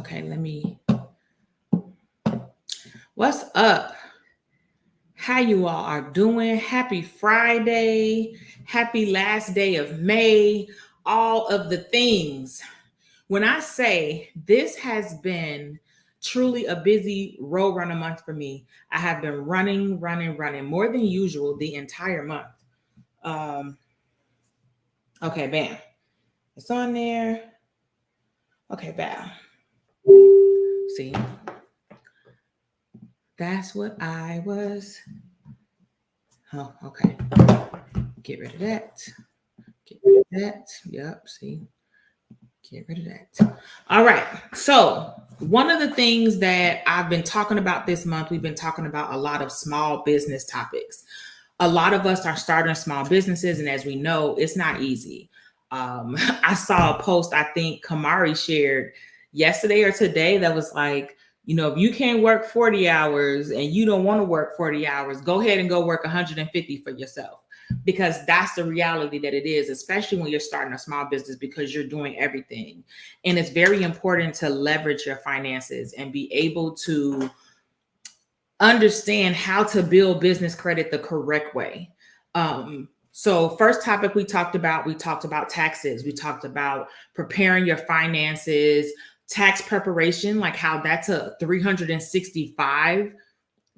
Okay, what's up? How you all are doing? Happy Friday. Happy last day of May. All of the things. When I say this has been truly a busy road runner month for me, I have been running more than usual the entire month. Um, okay, bam. It's on there. Okay, bam. See, that's what I was. Oh, okay. Get rid of that. Get rid of that. Yep. See, get rid of that. All right. So, one of the things that I've been talking about this month, we've been talking about a lot of small business topics. A lot of us are starting small businesses, and as we know, it's not easy. I saw a post I think Kamari shared yesterday or today that was like, if you can't work 40 hours and you don't want to work 40 hours, go ahead and go work 150 for yourself, because that's the reality that it is, especially when you're starting a small business, because you're doing everything. And it's very important to leverage your finances and be able to understand how to build business credit the correct way. So first topic we talked about taxes. We talked about preparing your finances, tax preparation, like how that's a 365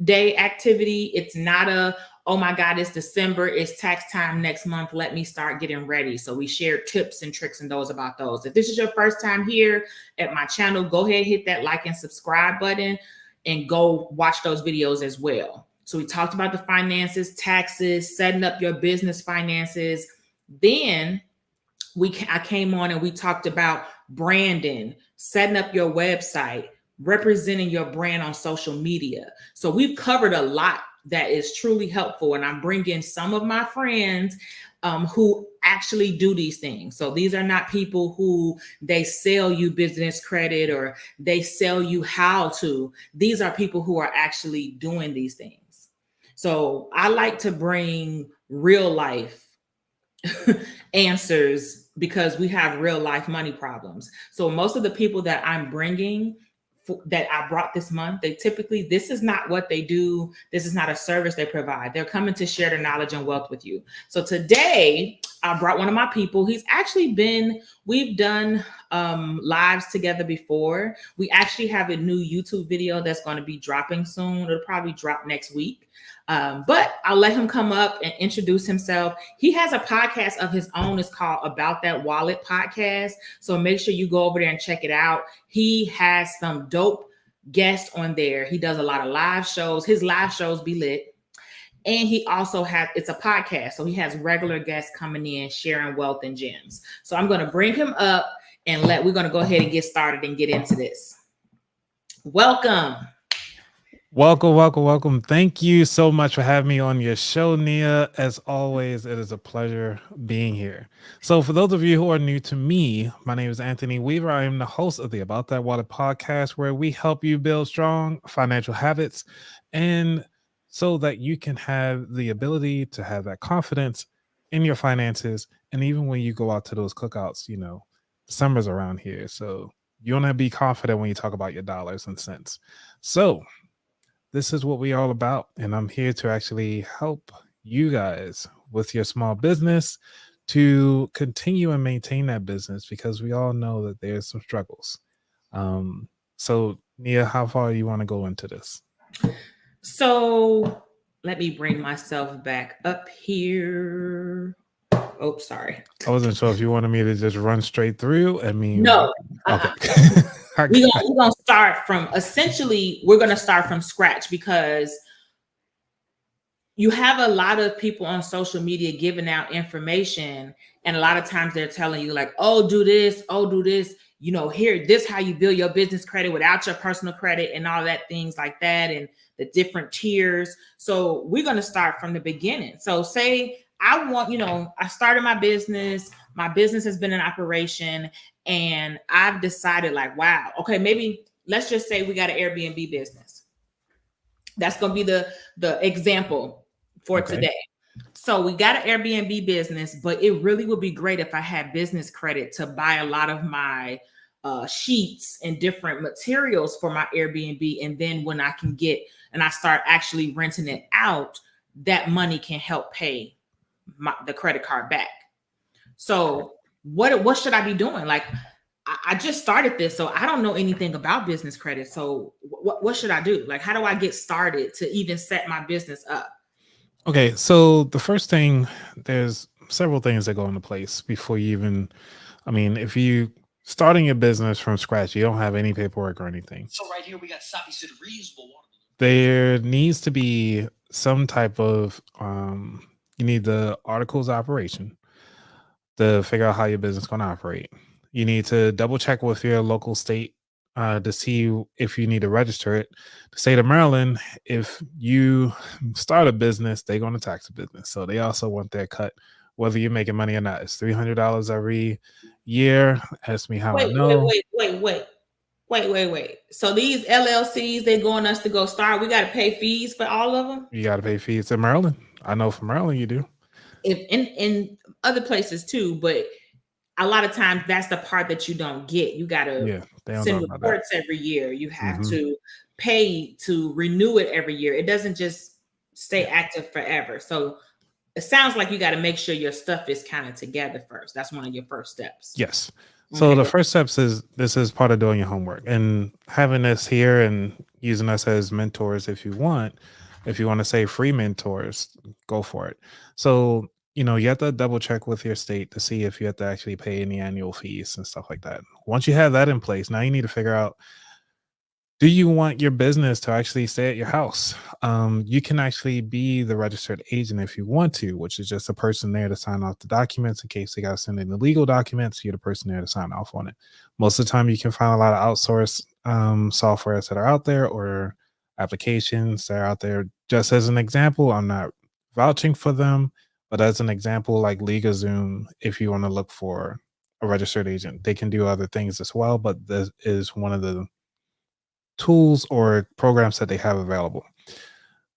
day activity. It's not a, oh my God, it's December, it's tax time next month, let me start getting ready. So we shared tips and tricks and those about those. If this is your first time here at my channel, go ahead, hit that like and subscribe button and go watch those videos as well. So we talked about the finances, taxes, setting up your business finances. Then I came on and we talked about branding, setting up your website, representing your brand on social media. So we've covered a lot that is truly helpful. And I'm bringing some of my friends who actually do these things. So these are not people who they sell you business credit or they sell you how to. These are people who are actually doing these things. So I like to bring real life answers because we have real life money problems. So most of the people that I'm bringing that I brought this month, they typically, this is not what they do. This is not a service they provide. They're coming to share their knowledge and wealth with you. So today I brought one of my people. He's actually we've done lives together before. We actually have a new YouTube video that's going to be dropping soon. It'll probably drop next week. But I'll let him come up and introduce himself. He has a podcast of his own. It's called About That Wallet Podcast. So make sure you go over there and check it out. He has some dope guests on there. He does a lot of live shows. His live shows be lit. And he also it's a podcast. So he has regular guests coming in, sharing wealth and gems. So I'm going to bring him up and we're going to go ahead and get started and get into this. Welcome. Welcome. Thank you so much for having me on your show, Nia. As always, it is a pleasure being here. So for those of you who are new to me, my name is Anthony Weaver. I am the host of the About That Wallet podcast, where we help you build strong financial habits and so that you can have the ability to have that confidence in your finances. And even when you go out to those cookouts, summer's around here. So you want to be confident when you talk about your dollars and cents. So this is what we're all about. And I'm here to actually help you guys with your small business to continue and maintain that business, because we all know that there's some struggles. So Nia, how far you want to go into this? So let me bring myself back up here. Oh, sorry. I wasn't sure if you wanted me to just run straight through. I mean, no. Okay. We're gonna start from we're gonna start from scratch, because you have a lot of people on social media giving out information, and a lot of times they're telling you like, oh, do this, here, this how you build your business credit without your personal credit and all that, things like that, and the different tiers. So we're going to start from the beginning. So say I started my business has been in operation, and I've decided like, wow, okay, maybe let's just say we got an Airbnb business. That's going to be the example for today. So we got an Airbnb business, but it really would be great if I had business credit to buy a lot of my sheets and different materials for my Airbnb. And then when I can get and I start actually renting it out, that money can help pay the credit card back. So what should I be doing? Like I just started this, so I don't know anything about business credit. So what should I do? Like, how do I get started to even set my business up? Okay, so the first thing, there's several things that go into place before you even, I mean, if you starting your business from scratch, you don't have any paperwork or anything. So right here we got Sappy City reusable water. There needs to be some type of you need the articles of operation to figure out how your business is going to operate. You need to double check with your local state to see if you need to register it. The state of Maryland, if you start a business, they're going to tax the business. So they also want their cut, whether you're making money or not. It's $300 every year. Ask me how I know. Wait. So these LLCs, they going us to go start. We got to pay fees for all of them. You got to pay fees in Maryland. I know from Maryland you do. If in other places too, but a lot of times that's the part that you don't get. You got to send reports every year. You have to pay to renew it every year. It doesn't just stay active forever. So it sounds like you got to make sure your stuff is kind of together first. That's one of your first steps. Yes. So the first steps is this is part of doing your homework and having us here and using us as mentors if you want. If you want to say free mentors, go for it. So, you have to double check with your state to see if you have to actually pay any annual fees and stuff like that. Once you have that in place, now you need to figure out, do you want your business to actually stay at your house? You can actually be the registered agent if you want to, which is just a person there to sign off the documents in case they got to send in the legal documents. You're the person there to sign off on it. Most of the time, you can find a lot of outsourced softwares that are out there or applications that are out there. Just as an example, I'm not vouching for them, but as an example, like LegalZoom, if you want to look for a registered agent, they can do other things as well, but this is one of the tools or programs that they have available.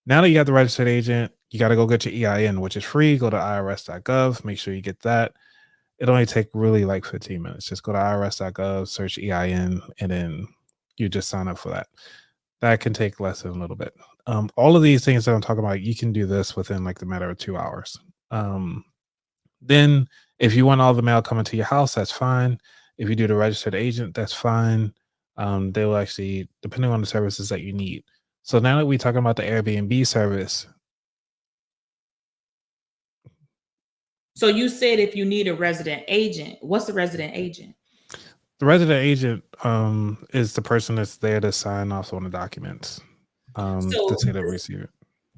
Now that you got the registered agent, you got to go get your EIN, which is free. Go to irs.gov, make sure you get that. It only take really like 15 minutes. Just go to irs.gov, search EIN, and then you just sign up for that. That can take less than a little bit. All of these things that I'm talking about, you can do this within like the matter of 2 hours. Then if you want all the mail coming to your house, that's fine. If you do the registered agent, that's fine. They will actually, depending on the services that you need. So now that we're talking about the Airbnb service. So you said if you need a resident agent, what's the resident agent? The resident agent is the person that's there to sign off on the documents to say they receive it.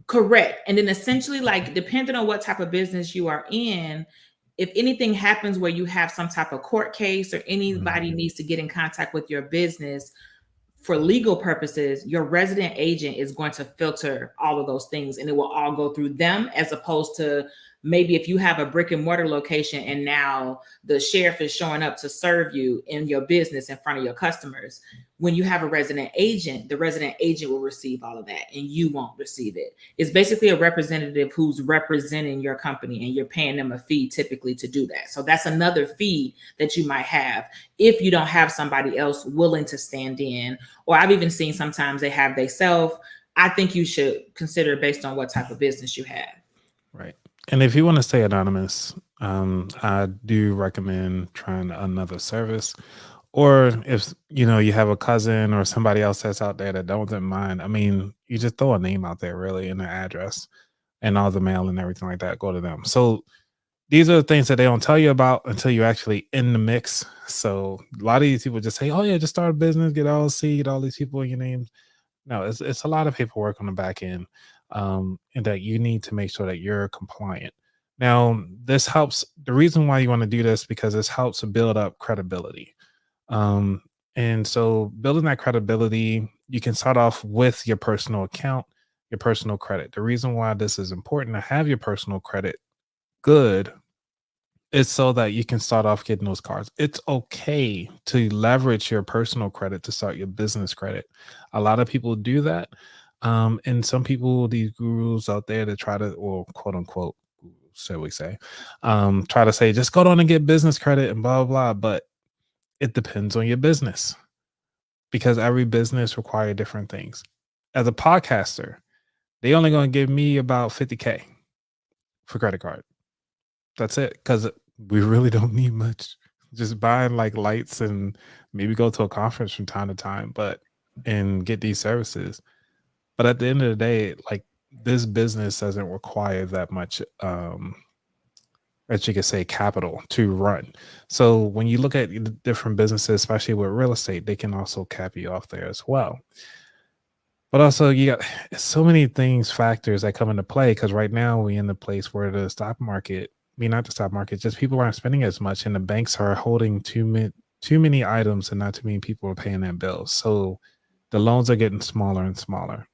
Correct. And then essentially, like, depending on what type of business you are in, if anything happens where you have some type of court case or anybody needs to get in contact with your business for legal purposes, your resident agent is going to filter all of those things and it will all go through them, as opposed to maybe if you have a brick and mortar location and now the sheriff is showing up to serve you in your business in front of your customers. When you have a resident agent, the resident agent will receive all of that and you won't receive it. It's basically a representative who's representing your company and you're paying them a fee typically to do that. So that's another fee that you might have if you don't have somebody else willing to stand in. Or I've even seen sometimes they have they self. I think you should consider based on what type of business you have. Right. And if you want to stay anonymous, I do recommend trying another service. Or if you have a cousin or somebody else that's out there that don't mind, I mean, you just throw a name out there really and an address and all the mail and everything like that, go to them. So these are the things that they don't tell you about until you're actually in the mix. So a lot of these people just say, oh yeah, just start a business, get LLC, get all these people in your name. No, it's a lot of paperwork on the back end. And that you need to make sure that you're compliant. Now, this helps. The reason why you want to do this because this helps to build up credibility. And so building that credibility, you can start off with your personal account, your personal credit. The reason why this is important to have your personal credit good is so that you can start off getting those cards. It's okay to leverage your personal credit to start your business credit. A lot of people do that. And some people, these gurus out there that try to, or quote unquote, shall we say, try to say, just go on and get business credit and blah, blah, blah. But It depends on your business because every business require different things. As a podcaster, they only going to give me about 50K for credit card. That's it, because we really don't need much. Just buying like lights and maybe go to a conference from time to time, and get these services. But at the end of the day, like this business doesn't require that much, as you could say, capital to run. So when you look at the different businesses, especially with real estate, they can also cap you off there as well. But also, you got so many things, factors that come into play because right now we in the place where the stock market, not the stock market, just people aren't spending as much, and the banks are holding too many items, and not too many people are paying their bills. So the loans are getting smaller and smaller.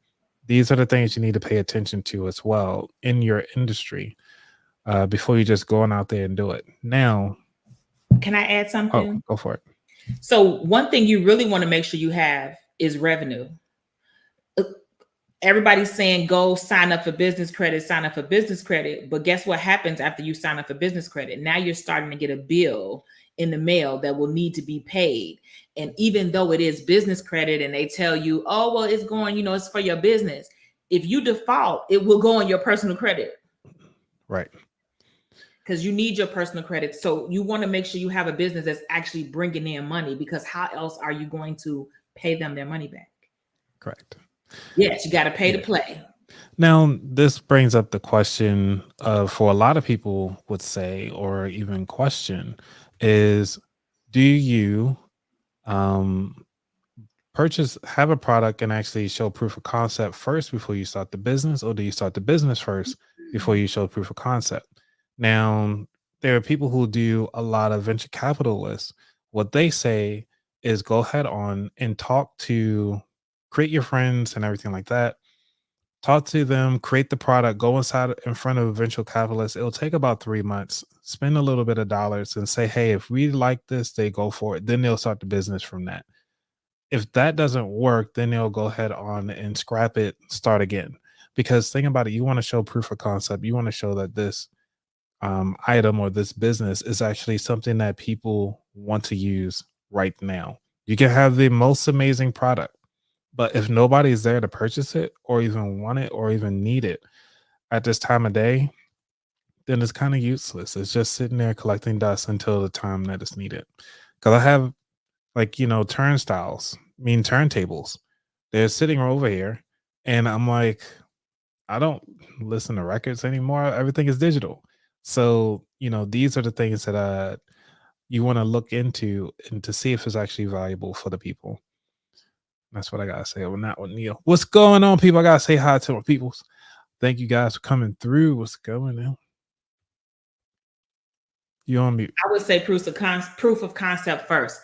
These are the things you need to pay attention to as well in your industry before you just going out there and do it. Now, Can I add something? go for it. So one thing you really want to make sure you have is revenue. Everybody's saying go sign up for business credit, sign up for business credit. But guess what happens after you sign up for business credit? Now you're starting to get a bill in the mail that will need to be paid. And even though it is business credit and they tell you, oh, well, it's going, it's for your business. If you default, it will go on your personal credit. Right. Because you need your personal credit. So you want to make sure you have a business that's actually bringing in money, because how else are you going to pay them their money back? Correct. Yes, you got to pay to play. Now, this brings up the question for a lot of people would say, or even question, is do you have a product and actually show proof of concept first before you start the business, or do you start the business first before you show proof of concept? Now, there are people who do a lot of venture capitalists. What they say is go ahead on and create your friends and everything like that. Talk to them, create the product, go inside in front of a venture capitalist. It'll take about 3 months, spend a little bit of dollars and say, hey, if we like this, they go for it. Then they'll start the business from that. If that doesn't work, then they'll go ahead on and scrap it, start again. Because think about it, you want to show proof of concept. You want to show that this item or this business is actually something that people want to use right now. You can have the most amazing product, but if nobody's there to purchase it or even want it or even need it at this time of day, then it's kind of useless. It's just sitting there collecting dust until the time that it's needed. Because I have turntables. They're sitting over here, and I'm like, I don't listen to records anymore. Everything is digital. So, these are the things that you want to look into and to see if it's actually valuable for the people. That's what I gotta say on that one, Neil. What's going on, people? I gotta say hi to my peoples. Thank you guys for coming through. What's going on? You on mute. I would say proof of concept first.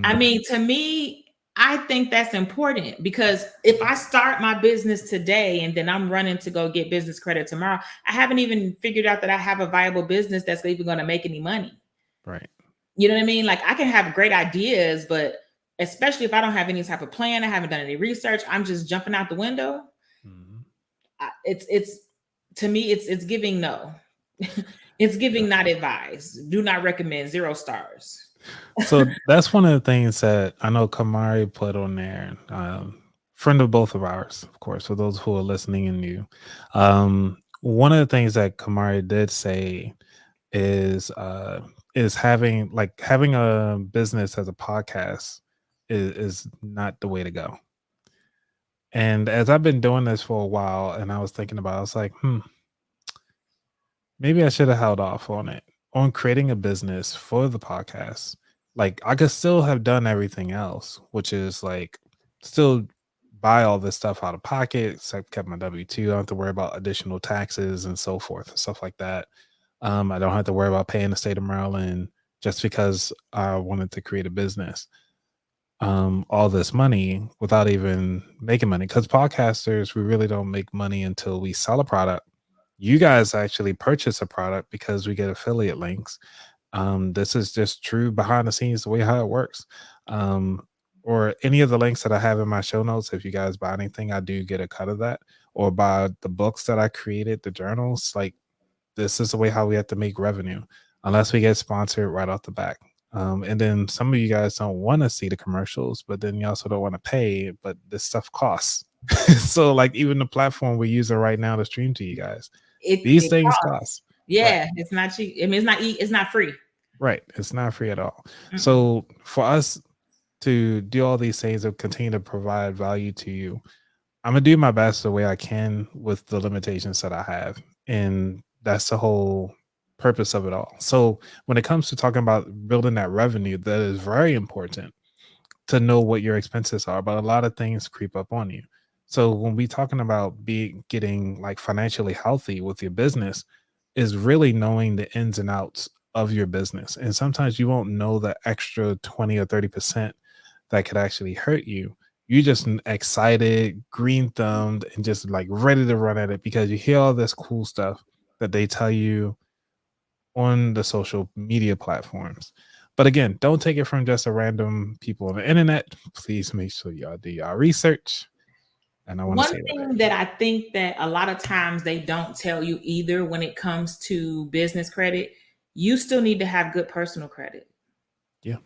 I mean, to me, I think that's important, because if I start my business today and then I'm running to go get business credit tomorrow, I haven't even figured out that I have a viable business that's even going to make any money. Right. You know what I mean? Like, I can have great ideas, but especially if I don't have any type of plan, I haven't done any research, I'm just jumping out the window. It's to me, it's giving no. It's giving not advised. Do not recommend, 0 stars. So that's one of the things that I know Kamari put on there. Friend of both of ours, of course, for those who are listening and new. One of the things that Kamari did say is having a business as a podcast is not the way to go. And as I've been doing this for a while, and I was thinking about it, I was like, maybe I should have held off on creating a business for the podcast. Like, I could still have done everything else, which is like still buy all this stuff out of pocket. So I kept my W-2. I don't have to worry about additional taxes and so forth and stuff like that. I don't have to worry about paying the state of Maryland just because I wanted to create a business. All this money without even making money, because podcasters, we really don't make money until we sell a product. You guys actually purchase a product because we get affiliate links. This is just true behind the scenes, the way how it works. Or any of the links that I have in my show notes, if you guys buy anything, I do get a cut of that. Or buy the books that I created, the journals. Like, this is the way how we have to make revenue, unless we get sponsored right off the back. And then some of you guys don't want to see the commercials, but then you also don't want to pay, but this stuff costs. So like even the platform we're using right now to stream to you guys, these It things costs. cost. Yeah, it's not cheap. I mean, it's not free. Right. It's not free at all. Mm-mm. So for us to do all these things and continue to provide value to you, I'm gonna do my best the way I can with the limitations that I have. And that's the whole purpose of it all. So when it comes to talking about building that revenue, that is very important to know what your expenses are, but a lot of things creep up on you. So when we talking about getting like financially healthy with your business, is really knowing the ins and outs of your business. And sometimes you won't know the extra 20 or 30% that could actually hurt you. You just excited, green thumbed, and just like ready to run at it because you hear all this cool stuff that they tell you on the social media platforms. But again, don't take it from just a random people on the internet. Please make sure y'all do y'all research. And I want to One say thing that I think that a lot of times they don't tell you either when it comes to business credit, you still need to have good personal credit. Yeah.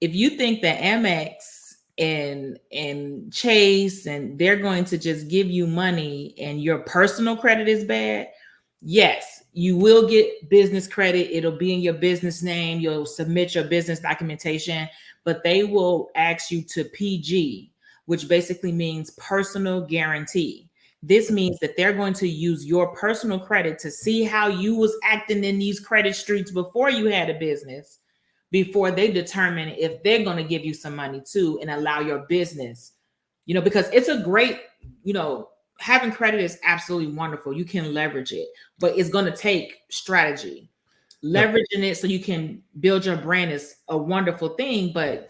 If you think that Amex and Chase and they're going to just give you money and your personal credit is bad, yes, you will get business credit. It'll be in your business name. You'll submit your business documentation, but they will ask you to PG, which basically means personal guarantee. This means that they're going to use your personal credit to see how you was acting in these credit streets before you had a business, before they determine if they're going to give you some money too and allow your business, because it's a great, having credit is absolutely wonderful. You can leverage it, but it's going to take strategy. Leveraging it so you can build your brand is a wonderful thing, but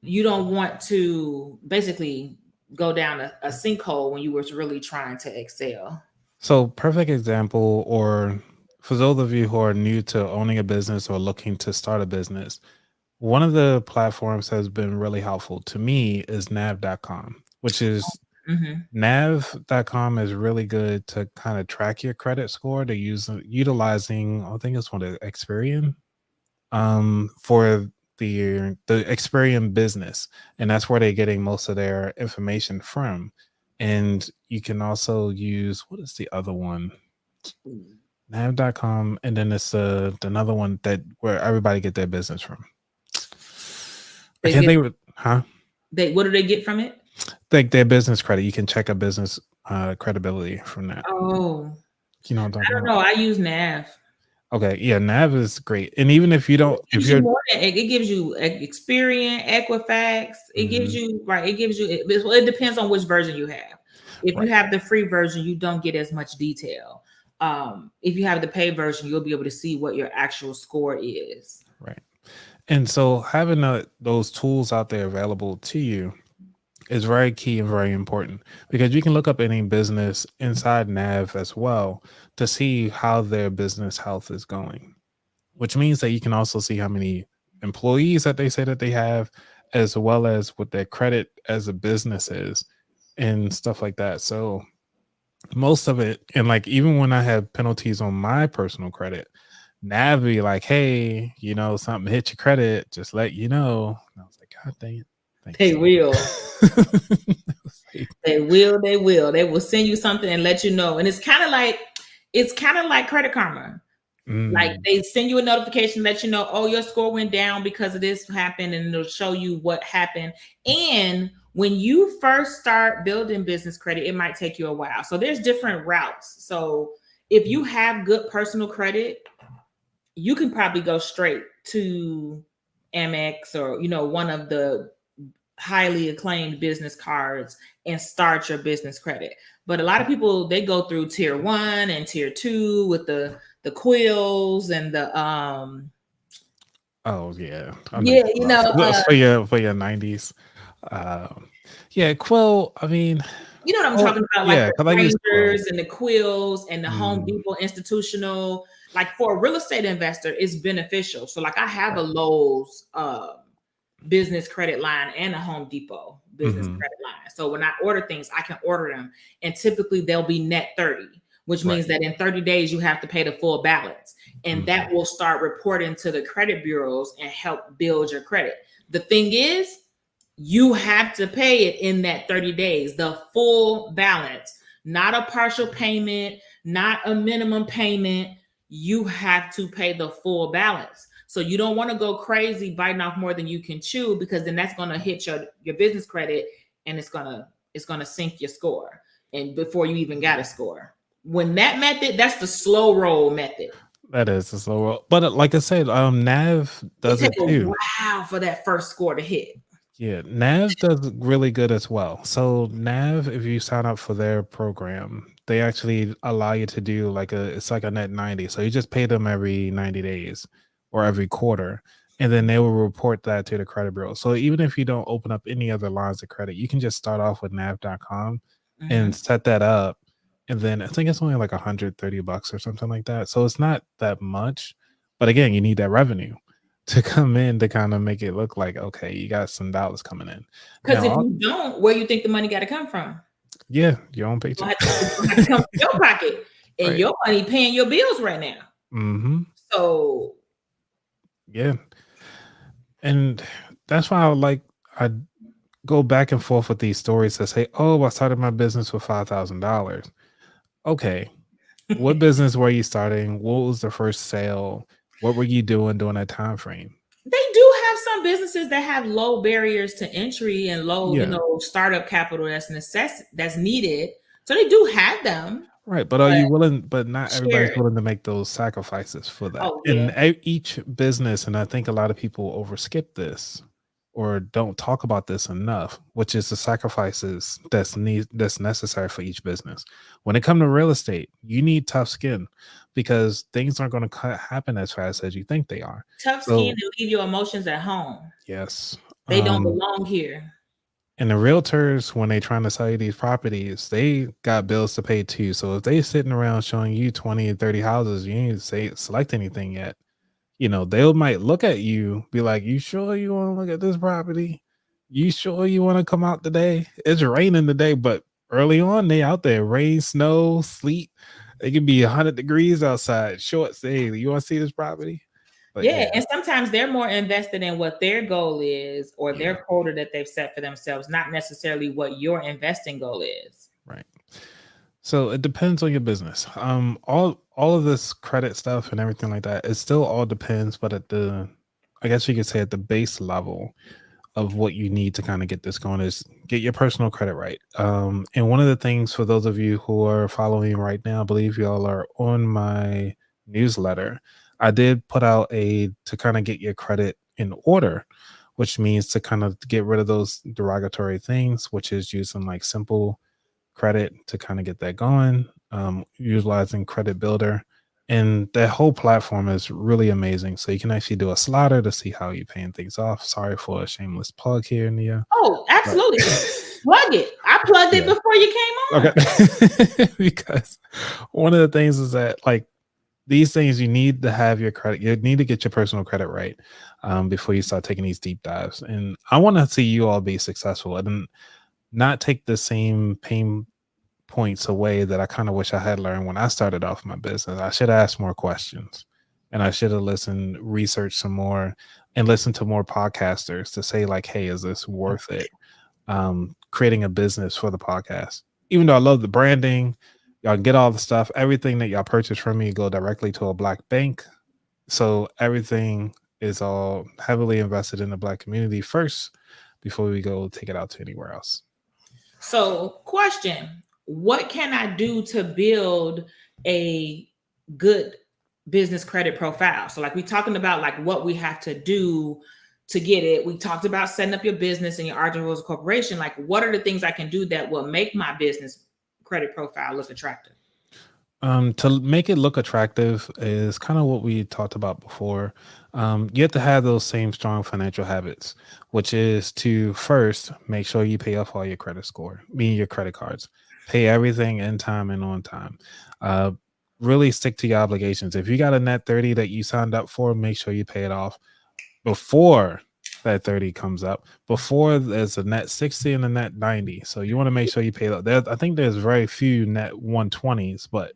you don't want to basically go down a sinkhole when you were really trying to excel. So, perfect example, or for those of you who are new to owning a business or looking to start a business, one of the platforms has been really helpful to me is nav.com, which is Mm-hmm. nav.com is really good to kind of track your credit score to utilizing, I think it's one of Experian for the Experian business, and that's where they're getting most of their information from. And you can also use, what is the other one? Nav.com, and then it's another one that where everybody get their business from. I can't think of it. Huh? What do they get from it? Like their business credit. You can check a business credibility from that. Oh, You know what I'm talking I don't about? know. I use Nav. Okay, yeah, Nav is great. And even if you don't, if you're it gives you Experian, Equifax. It gives you right. It gives you. It depends on which version you have. If you have the free version, you don't get as much detail. If you have the paid version, you'll be able to see what your actual score is. Right. And so having those tools out there available to you is very key and very important, because you can look up any business inside Nav as well to see how their business health is going, which means that you can also see how many employees that they say that they have, as well as what their credit as a business is and stuff like that. So most of it, and like even when I have penalties on my personal credit, Nav be like, hey, something hit your credit, just let you know. And I was like, God dang it. They will. They will. They will send you something and let you know. And it's kind of like Credit Karma. Like they send you a notification, let you know, oh, your score went down because of this happened, and it'll show you what happened. And when you first start building business credit, it might take you a while. So there's different routes. So if you have good personal credit, you can probably go straight to Amex or one of the highly acclaimed business cards and start your business credit. But a lot of people, they go through tier 1 and tier 2 with the quills and the oh yeah, for your 90s. Quill, I mean, you know what I'm talking about, like the I use Rangers and the quills and the Home Depot institutional. Like for a real estate investor, it's beneficial. So like I have a Lowe's business credit line and a Home Depot business credit line. So when I order things, I can order them, and typically they'll be net 30. which means that in 30 days you have to pay the full balance. And that will start reporting to the credit bureaus and help build your credit. The thing is, you have to pay it in that 30 days, the full balance, not a partial payment, not a minimum payment. You have to pay the full balance. So you don't want to go crazy biting off more than you can chew, because then that's going to hit your business credit, and it's going to sink your score, and before you even got a score. When that method, that's the slow roll method. That is a slow roll. But like I said, Nav does it too. Wow, for that first score to hit. Yeah, Nav does really good as well. So Nav, if you sign up for their program, they actually allow you to do it's like a net 90. So you just pay them every 90 days or every quarter, and then they will report that to the credit bureau. So even if you don't open up any other lines of credit, you can just start off with nav.com and set that up. And then I think it's only like $130 or something like that. So it's not that much, but again, you need that revenue to come in to kind of make it look like, okay, you got some dollars coming in. Because if you don't, where you think the money got to come from? Yeah, your own paycheck. It have to come from your pocket, and right. Your money paying your bills right now. Mm-hmm. So yeah, and that's why I go back and forth with these stories that say, "Oh, I started my business with $5,000." Okay, what business were you starting? What was the first sale? What were you doing during that time frame? They do have some businesses that have low barriers to entry and low, startup capital that's needed. So they do have them. Right, but are you willing? But not everybody's willing to make those sacrifices for that. Oh, yeah. And each business, and I think a lot of people overskip this or don't talk about this enough, which is the sacrifices that's necessary for each business. When it comes to real estate, you need tough skin, because things aren't going to happen as fast as you think they are. Tough skin to leave your emotions at home. Yes. They don't belong here. And the realtors, when they're trying to sell you these properties, they got bills to pay too. So if they sitting around showing you 20 and 30 houses, you ain't select anything yet. They might look at you, be like, "You sure you want to look at this property? You sure you want to come out today? It's raining today," but early on, they out there, rain, snow, sleet. It can be 100 degrees outside. Short say, "You want to see this property?" But yeah, and sometimes they're more invested in what their goal is or their quota that they've set for themselves, not necessarily what your investing goal is. Right. So it depends on your business. All of this credit stuff and everything like that, it still all depends, but I guess you could say at the base level of what you need to kind of get this going is get your personal credit right. And one of the things, for those of you who are following right now, I believe y'all are on my newsletter. I did put out to kind of get your credit in order, which means to kind of get rid of those derogatory things, which is using like simple credit to kind of get that going, utilizing Credit Builder. And that whole platform is really amazing. So you can actually do a slider to see how you're paying things off. Sorry for a shameless plug here, Nia. Oh, absolutely. Plug it. I plugged it before you came on. Okay. Because one of the things is that, like, these things, you need to have your credit. You need to get your personal credit right before you start taking these deep dives. And I want to see you all be successful and not take the same pain points away that I kind of wish I had learned when I started off my business. I should ask more questions, and I should have listened, researched some more, and listened to more podcasters to say, like, "Hey, is this worth it?" Creating a business for the podcast. Even though I love the branding, y'all get all the stuff, everything that y'all purchase from me go directly to a Black bank. So everything is all heavily invested in the Black community first before we go take it out to anywhere else. So, question, what can I do to build a good business credit profile? So, like, we talking about like what we have to do to get it. We talked about setting up your business and your Argent Rose Corporation. Like, what are the things I can do that will make my business credit profile look attractive? To make it look attractive is kind of what we talked about before. You have to have those same strong financial habits, which is to first make sure you pay off all your credit score, meaning your credit cards. Pay everything in time and on time. Really stick to your obligations. If you got a net 30 that you signed up for, make sure you pay it off before that 30 comes up, before there's a net 60 and a net 90. So you want to make sure you pay that. I think there's very few net 120s, but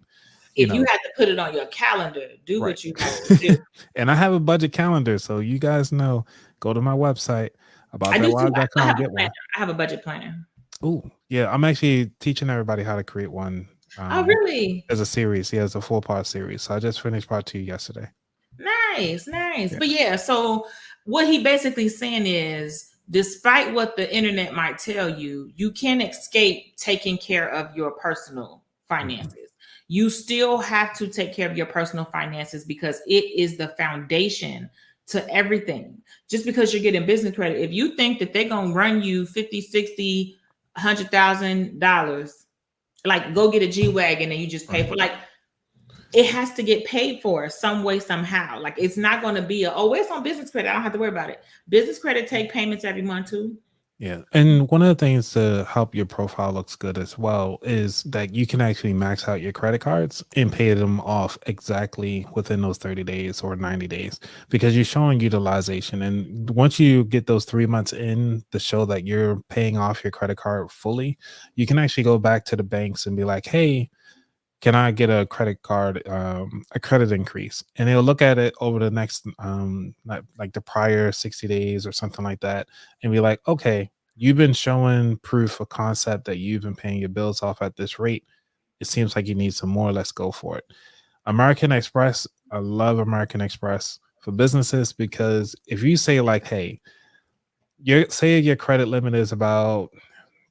if you know, have to put it on your calendar, do right. what you have to do. And I have a budget calendar, so you guys know, go to my website I do too. I aboutthatwallet.com, have a get planner. one. I have a budget planner. Oh, yeah, I'm actually teaching everybody how to create one. Oh, really? As a series. Yeah, it's a 4-part series. So I just finished part 2 yesterday. Nice. Yeah. But yeah, so what he basically saying is, despite what the internet might tell you, you can't escape taking care of your personal finances. You still have to take care of your personal finances because it is the foundation to everything. Just because you're getting business credit, if you think that they're going to run you 50, 60, $100,000, like go get a G-Wagon and you just pay for, like, it has to get paid for some way, somehow. Like, it's not going to be it's on business credit. I don't have to worry about it. Business credit take payments every month too. Yeah. And one of the things to help your profile looks good as well is that you can actually max out your credit cards and pay them off exactly within those 30 days or 90 days because you're showing utilization. And once you get those 3 months in to show that you're paying off your credit card fully, you can actually go back to the banks and be like, hey, can I get a credit card, a credit increase? And they'll look at it over the next, like the prior 60 days or something like that, and be like, okay, you've been showing proof of concept that you've been paying your bills off at this rate. It seems like you need some more. Let's go for it. American Express, I love American Express for businesses because if you say like, hey, say your credit limit is about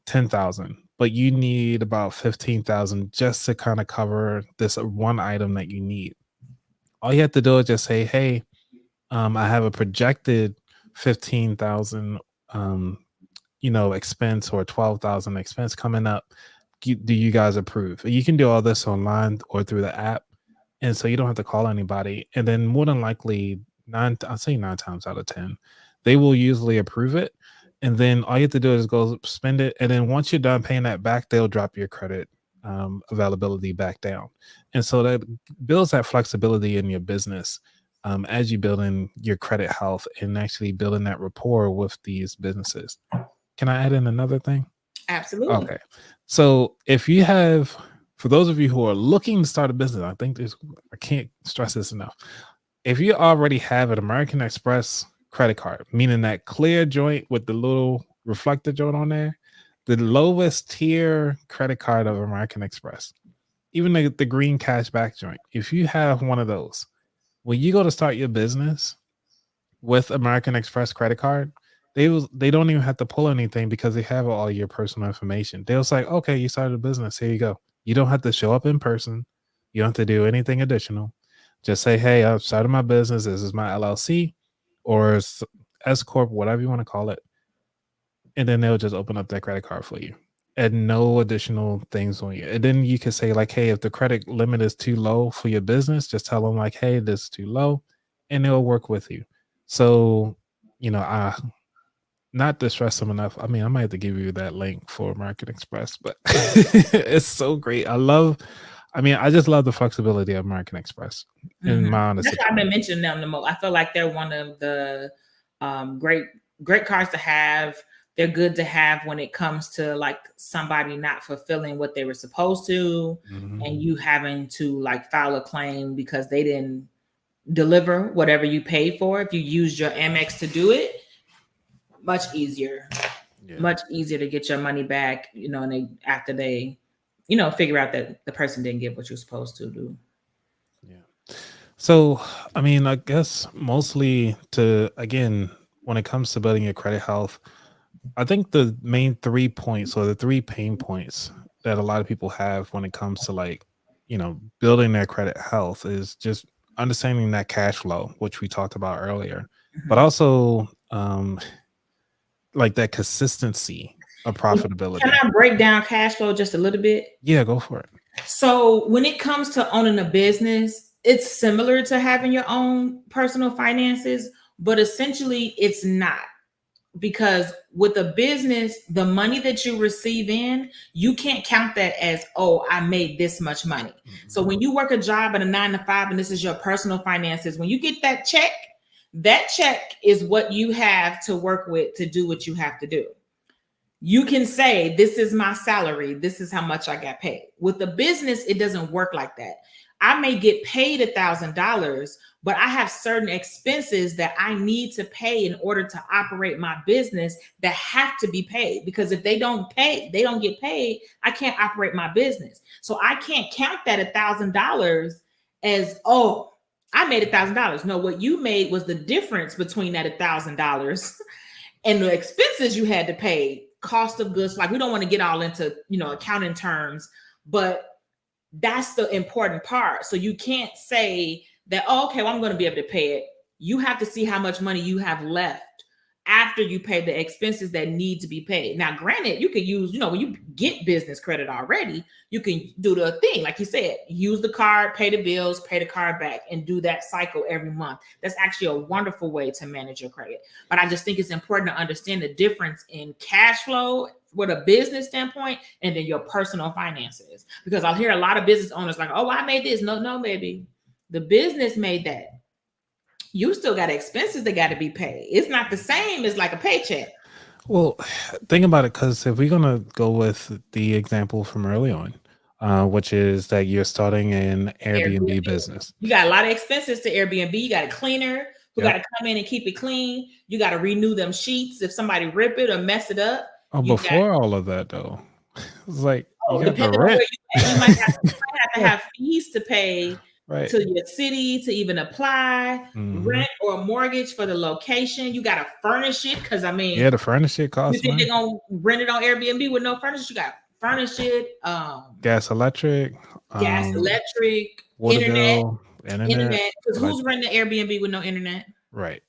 10,000, but you need about 15,000 just to kind of cover this one item that you need. All you have to do is just say, hey, I have a projected 15,000, expense or 12,000 expense coming up. Do you guys approve? You can do all this online or through the app. And so you don't have to call anybody. And then more than likely, I'll say 9 times out of 10, they will usually approve it. And then all you have to do is go spend it. And then once you're done paying that back, they'll drop your credit availability back down. And so that builds that flexibility in your business as you build in your credit health and actually building that rapport with these businesses. Can I add in another thing? Absolutely. Okay. So if you have, for those of you who are looking to start a business, I can't stress this enough. If you already have an American Express credit card, meaning that clear joint with the little reflector joint on there, the lowest tier credit card of American Express, even the green cashback joint, if you have one of those, when you go to start your business with American Express credit card, they don't even have to pull anything because they have all your personal information. They'll say, okay, you started a business, here you go. You don't have to show up in person. You don't have to do anything additional. Just say, hey, I've started my business. This is my LLC or S Corp, whatever you want to call it. And then they'll just open up that credit card for you and no additional things on you. And then you can say like, hey, if the credit limit is too low for your business, just tell them like, hey, this is too low, and they'll work with you. So, not to stress them enough. I mean, I might have to give you that link for American Express, but it's so great. I just love the flexibility of American Express. In my honest opinion. I've been mentioning them the most. I feel like they're one of the great cards to have. They're good to have when it comes to like somebody not fulfilling what they were supposed to, and you having to like file a claim because they didn't deliver whatever you paid for. If you used your Amex to do it, much easier to get your money back, and after they figure out that the person didn't get what you're supposed to do. Yeah. So, I guess mostly when it comes to building your credit health, I think the main 3 points or the 3 pain points that a lot of people have when it comes to building their credit health is just understanding that cash flow, which we talked about earlier, but also like that consistency of profitability. Can I break down cash flow just a little bit? Yeah, go for it. So when it comes to owning a business, it's similar to having your own personal finances, but essentially it's not. Because with a business, the money that you receive in, you can't count that as, I made this much money. So when you work a job at a 9 to 5, and this is your personal finances, when you get that check is what you have to work with to do what you have to do. You can say, this is my salary. This is how much I got paid. With the business, it doesn't work like that. I may get paid $1,000, but I have certain expenses that I need to pay in order to operate my business that have to be paid, because if they don't get paid, I can't operate my business. So I can't count that $1,000 as, oh, I made $1,000. No, what you made was the difference between that $1,000 and the expenses you had to pay, cost of goods. Like, we don't want to get all into, accounting terms, but that's the important part. So you can't say that, oh, okay, well, I'm going to be able to pay it. You have to see how much money you have left after you pay the expenses that need to be paid. Now, granted, you can use, when you get business credit already, you can do the thing, like you said, use the card, pay the bills, pay the card back, and do that cycle every month. That's actually a wonderful way to manage your credit. But I just think it's important to understand the difference in cash flow with a business standpoint and then your personal finances. Because I'll hear a lot of business owners like, oh, I made this. No, baby. The business made that. You still got expenses that got to be paid. It's not the same as like a paycheck. Well, think about it, because if we're gonna go with the example from early on, which is that you're starting an Airbnb business, you got a lot of expenses to Airbnb. You got a cleaner who Yep. got to come in and keep it clean. You got to renew them sheets if somebody rip it or mess it up. Oh, before all of that, though, it's like you got the depending on where rent. you at, you might have to have fees to pay Right. to your city to even apply, rent or mortgage for the location. You got to furnish it, because Yeah, the furnish it costs you think money. they're gonna rent it on Airbnb with no furnish? You got to furnish it. Gas, electric, Electric, water internet. bill, Internet. Because who's renting the Airbnb with no internet? Right.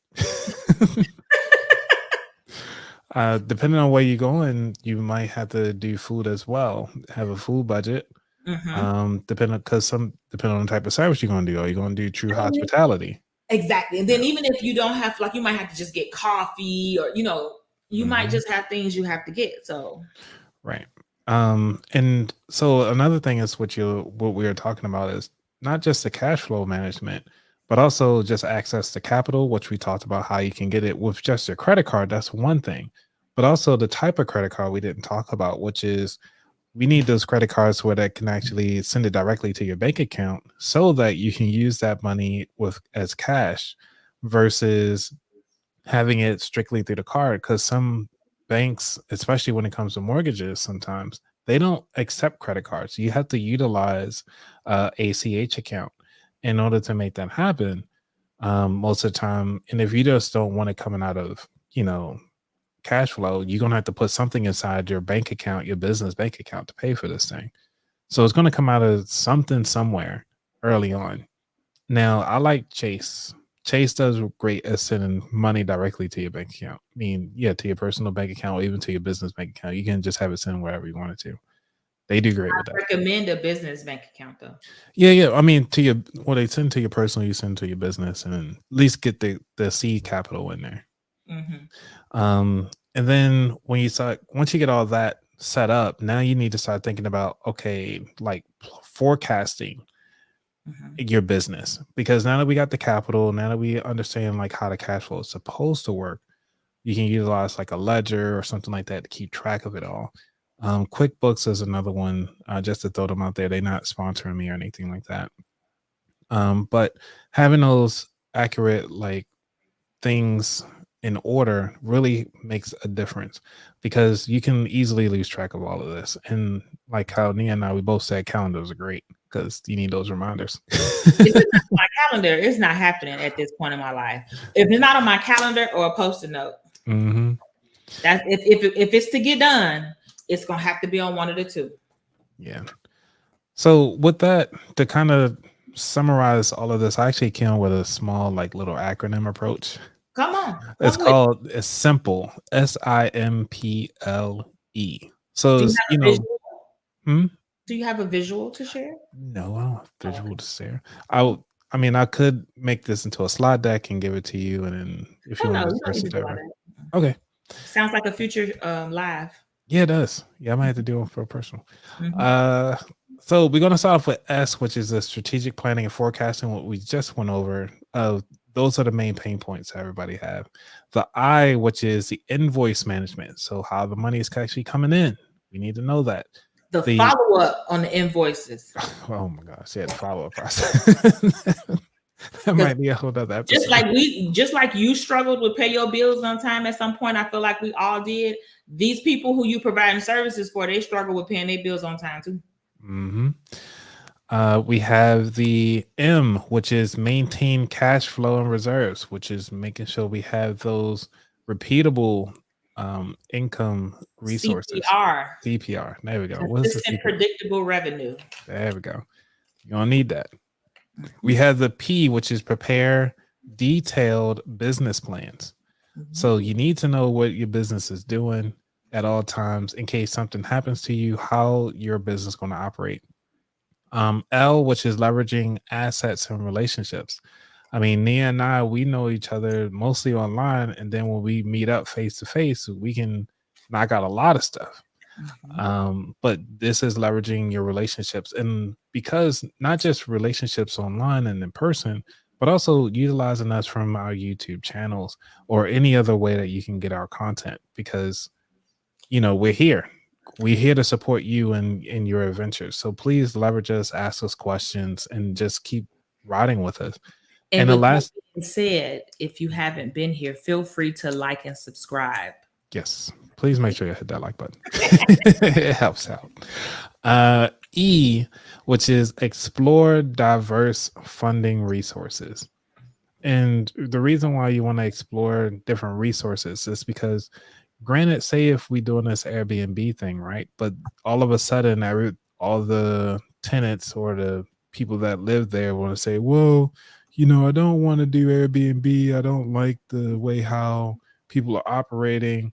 Depending on where you're going, you might have to do food as well. Have a food budget. Depending on the type of service you're going to do. Are you going to do true hospitality? Exactly. And then even if you don't have, like, you might have to just get coffee, or you might just have things you have to get. So right. And so another thing is what we were talking about is not just the cash flow management, but also just access to capital, which we talked about how you can get it with just your credit card. That's one thing. But also the type of credit card we didn't talk about, which is we need those credit cards where that can actually send it directly to your bank account so that you can use that money as cash versus having it strictly through the card. Because some banks, especially when it comes to mortgages, sometimes they don't accept credit cards. You have to utilize ACH account in order to make that happen most of the time. And if you just don't want it coming out of, cash flow, you're going to have to put something inside your bank account, your business bank account, to pay for this thing. So it's going to come out of something somewhere early on. Now, I like Chase. Chase does great at sending money directly to your bank account. I mean, yeah, to your personal bank account or even to your business bank account. You can just have it sent wherever you want it to. They do great with that. Recommend a business bank account though. Yeah. I mean, they send to your personal, you send to your business, and at least get the seed capital in there. And then once you get all that set up, now you need to start thinking about, okay, like forecasting your business, because now that we got the capital, now that we understand like how the cash flow is supposed to work, you can utilize like a ledger or something like that to keep track of it all. QuickBooks is another one, just to throw them out there. They're not sponsoring me or anything like that. But having those accurate like things in order really makes a difference, because you can easily lose track of all of this. And like how Nia and I, we both said calendars are great because you need those reminders. My calendar is not happening at this point in my life. If it's not on my calendar or a post-it note, that if it's to get done, it's gonna have to be on one of the two. Yeah. So with that, to kind of summarize all of this, I actually came up with a small like little acronym approach. Come on. It's called SIMPLE. SIMPLE. So do you have a visual to share? No, I don't have a visual to share. I could make this into a slide deck and give it to you, and then if you want to disperse it over. Okay. Sounds like a future live. Yeah, it does. Yeah, I might have to do it for a personal. So we're going to start off with S, which is the strategic planning and forecasting, what we just went over. Those are the main pain points everybody have. The I, which is the invoice management. So how the money is actually coming in. We need to know that. the The- follow-up on the invoices. Oh my gosh, yeah, the follow-up process. That might be a whole other episode. Just like you struggled with pay your bills on time at some point, I feel like we all did. These people who you providing services for, they struggle with paying their bills on time too. Mm-hmm. We have the M, which is maintain cash flow and reserves, which is making sure we have those repeatable income resources. CPR. There we go. What's the Consistent, CPR? predictable revenue. There we go. You don't need that. We have the P, which is prepare detailed business plans. So you need to know what your business is doing at all times in case something happens to you, how your business is going to operate. L, which is leveraging assets and relationships. I mean, Nia and I, we know each other mostly online, and then when we meet up face to face, we can knock out a lot of stuff. But this is leveraging your relationships, and because not just relationships online and in person, but also utilizing us from our YouTube channels or any other way that you can get our content, because we're here to support you in your adventures. So please leverage us, ask us questions, and just keep riding with us. And the last being said, if you haven't been here, feel free to like and subscribe. Yes, please make sure you hit that like button. It helps out. E, which is explore diverse funding resources. And the reason why you want to explore different resources is because, granted, say if we doing this Airbnb thing, right? But all of a sudden, all the tenants or the people that live there want to say, "Whoa, I don't want to do Airbnb. I don't like the way how people are operating.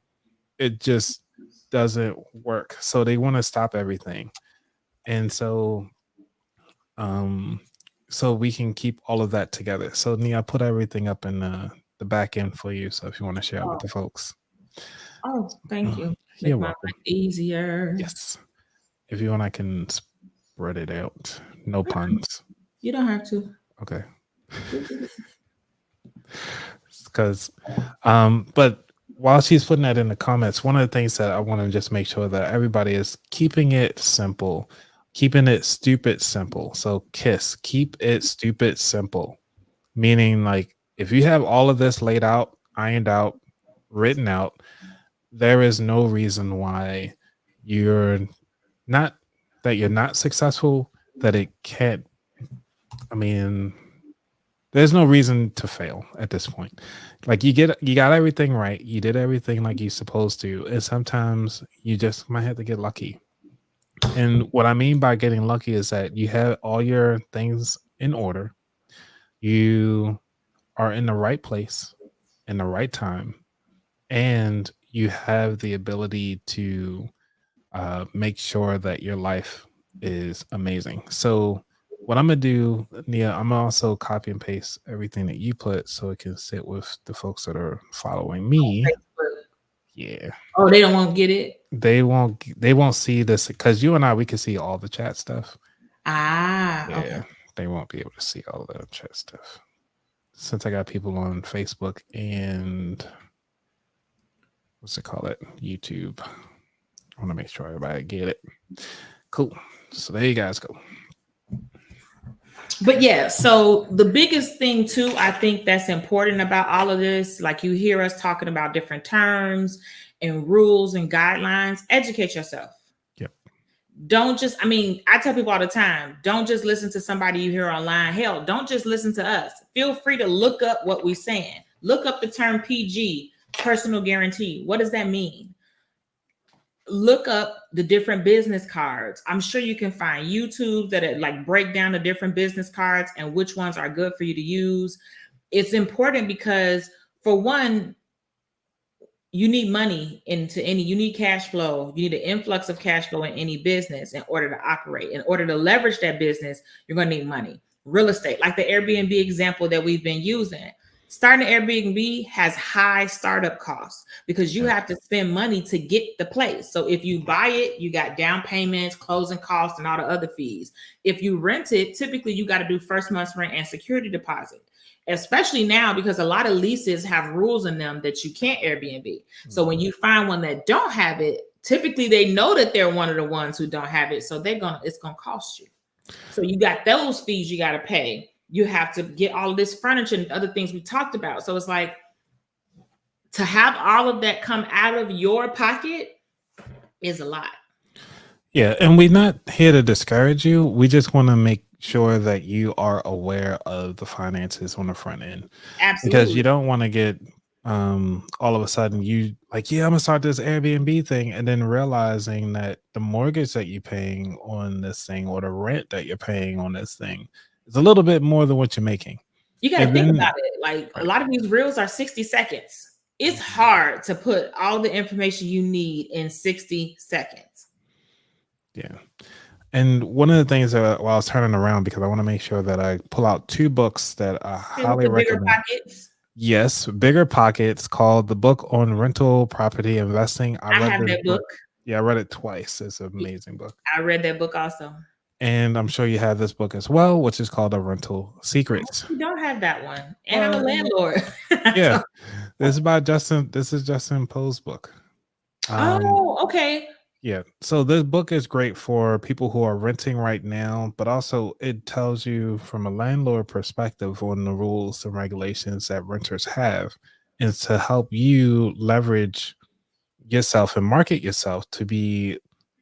It just doesn't work." So they want to stop everything. And so we can keep all of that together. So Nia, I put everything up in the back end for you. So if you want to share it with the folks. Oh, thank you. You're Make my welcome. life easier. Yes. If you want, I can spread it out. No puns. You don't have to. Okay. Because but while she's putting that in the comments, one of the things that I want to just make sure that everybody is keeping it simple, keeping it stupid simple. So KISS, keep it stupid simple. Meaning, like, if you have all of this laid out, ironed out, written out, there is no reason why you're not successful, that it can't. I mean, there's no reason to fail at this point. Like, you got everything right. You did everything like you're supposed to. And sometimes you just might have to get lucky. And what I mean by getting lucky is that you have all your things in order. You are in the right place in the right time. And you have the ability to make sure that your life is amazing. So what I'm going to do, Nia, I'm gonna also copy and paste everything that you put so it can sit with the folks that are following me. Yeah. Oh, they don't want to get it? They won't see this, because you and I, we can see all the chat stuff. Yeah. Okay. They won't be able to see all the chat stuff. Since I got people on Facebook and YouTube. I want to make sure everybody get it. Cool. So there you guys go. But yeah, so the biggest thing too, I think that's important about all of this, like you hear us talking about different terms and rules and guidelines, educate yourself. Yep. Don't just, I tell people all the time, don't just listen to somebody you hear online. Hell, don't just listen to us. Feel free to look up what we're saying. Look up the term PG, personal guarantee. What does that mean? Look up the different business cards. I'm sure you can find YouTube that like break down the different business cards and which ones are good for you to use. It's important because, for one, you need money you need cash flow. You need an influx of cash flow in any business in order to operate. In order to leverage that business, you're going to need money. Real estate, like the Airbnb example that we've been using. Starting an Airbnb has high startup costs because you have to spend money to get the place. So if you buy it, you got down payments, closing costs, and all the other fees. If you rent it, typically you got to do first month's rent and security deposit, especially now because a lot of leases have rules in them that you can't Airbnb. So when you find one that don't have it, typically they know that they're one of the ones who don't have it, so it's gonna cost you. So you got those fees you got to pay. You have to get all of this furniture and other things we talked about. So it's like, to have all of that come out of your pocket is a lot. Yeah, and we're not here to discourage you. We just want to make sure that you are aware of the finances on the front end, Absolutely. because you don't want to get all of a sudden you like, yeah, I'm gonna start this Airbnb thing, and then realizing that the mortgage that you're paying on this thing or the rent that you're paying on this thing is a little bit more than what you're making. You got to And think then, about it. Like, a right. lot of these reels are 60 seconds. It's hard to put all the information you need in 60 seconds. Yeah. And one of the things that while I was turning around, because I want to make sure that I pull out 2 books that I highly The bigger recommend. pockets. Yes, Bigger Pockets, called The Book on Rental Property Investing. I read have this that book. Yeah, I read it twice. It's an amazing book. I read that book also. And I'm sure you have this book as well, which is called The Rental Secrets. You don't have that one. And I'm a landlord. Yeah. This is Justin Poe's book. Oh, okay. Yeah. So this book is great for people who are renting right now, but also it tells you from a landlord perspective on the rules and regulations that renters have, and to help you leverage yourself and market yourself to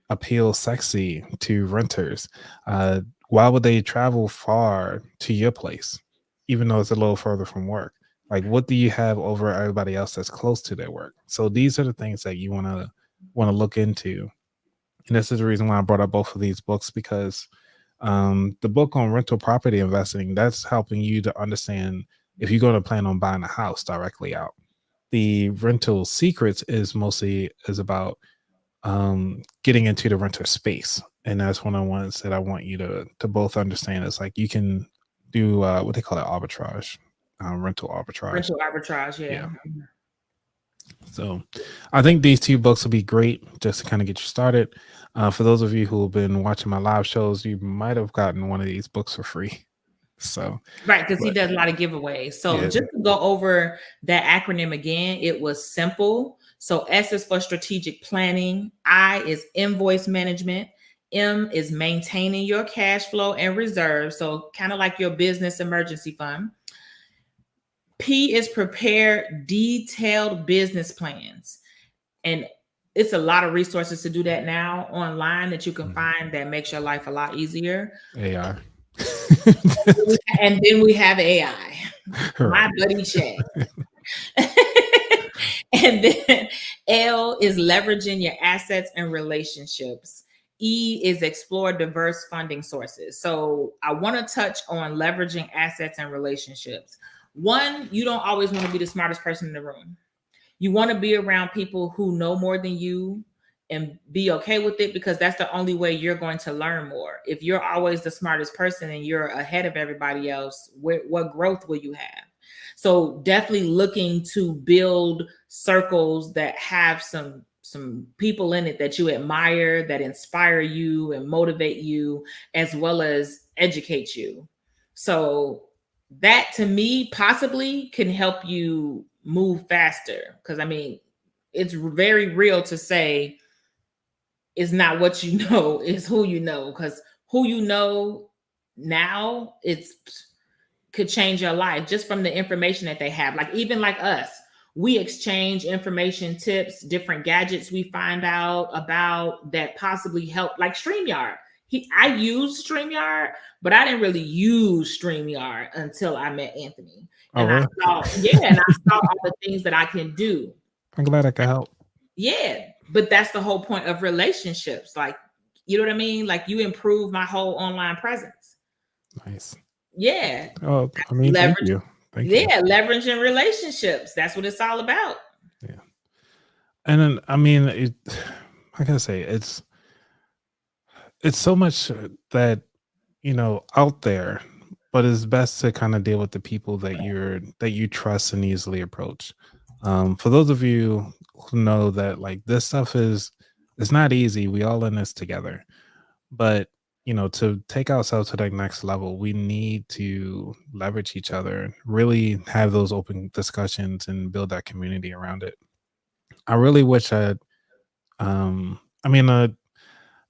appeal sexy to renters. Why would they travel far to your place, even though it's a little further from work? Like, what do you have over everybody else that's close to their work? So these are the things that you want to look into. And this is the reason why I brought up both of these books, because the book on rental property investing, that's helping you to understand if you're going to plan on buying a house directly out. The Rental Secrets is about getting into the renter space, and that's one of the ones that I want you to both understand. It's like you can do what they call it, arbitrage, rental arbitrage. Rental arbitrage, yeah. So I think these 2 books will be great just to kind of get you started. For those of you who have been watching my live shows, you might have gotten one of these books for free. So right, because he does a lot of giveaways. So yeah. Just to go over that acronym again, it was SIMPLE. So S is for strategic planning, I is invoice management, M is maintaining your cash flow and reserves, so kind of like your business emergency fund. P is prepare detailed business plans. And it's a lot of resources to do that now online that you can find that makes your life a lot easier. AI. And then we have AI, my buddy Chat. And then L is leveraging your assets and relationships. E is explore diverse funding sources. So I want to touch on leveraging assets and relationships. One, you don't always want to be the smartest person in the room. You want to be around people who know more than you and be okay with it, because that's the only way you're going to learn more. If you're always the smartest person and you're ahead of everybody else, what growth will you have? So definitely looking to build circles that have some people in it that you admire, that inspire you and motivate you, as well as educate you. So that, to me, possibly can help you move faster. Because I mean, it's very real to say it's not what you know, it's who you know. Because who you know now, could change your life just from the information that they have. Like, even like us, we exchange information, tips, different gadgets we find out about that possibly help, like StreamYard. I used StreamYard, but I didn't really use StreamYard until I met Anthony. And I saw all the things that I can do. I'm glad I could help. Yeah, but that's the whole point of relationships. Like, you know what I mean? Like, you improve my whole online presence. Nice. Yeah. Oh, I mean, thank you. Thank you. Leveraging relationships. That's what it's all about. Yeah. And then, I mean, I gotta say, it's so much that, out there, but it's best to kind of deal with the people that you trust and easily approach. For those of you who know that, like, this stuff it's not easy. We all in this together, but to take ourselves to that next level, we need to leverage each other, really have those open discussions and build that community around it. I really wish I I mean,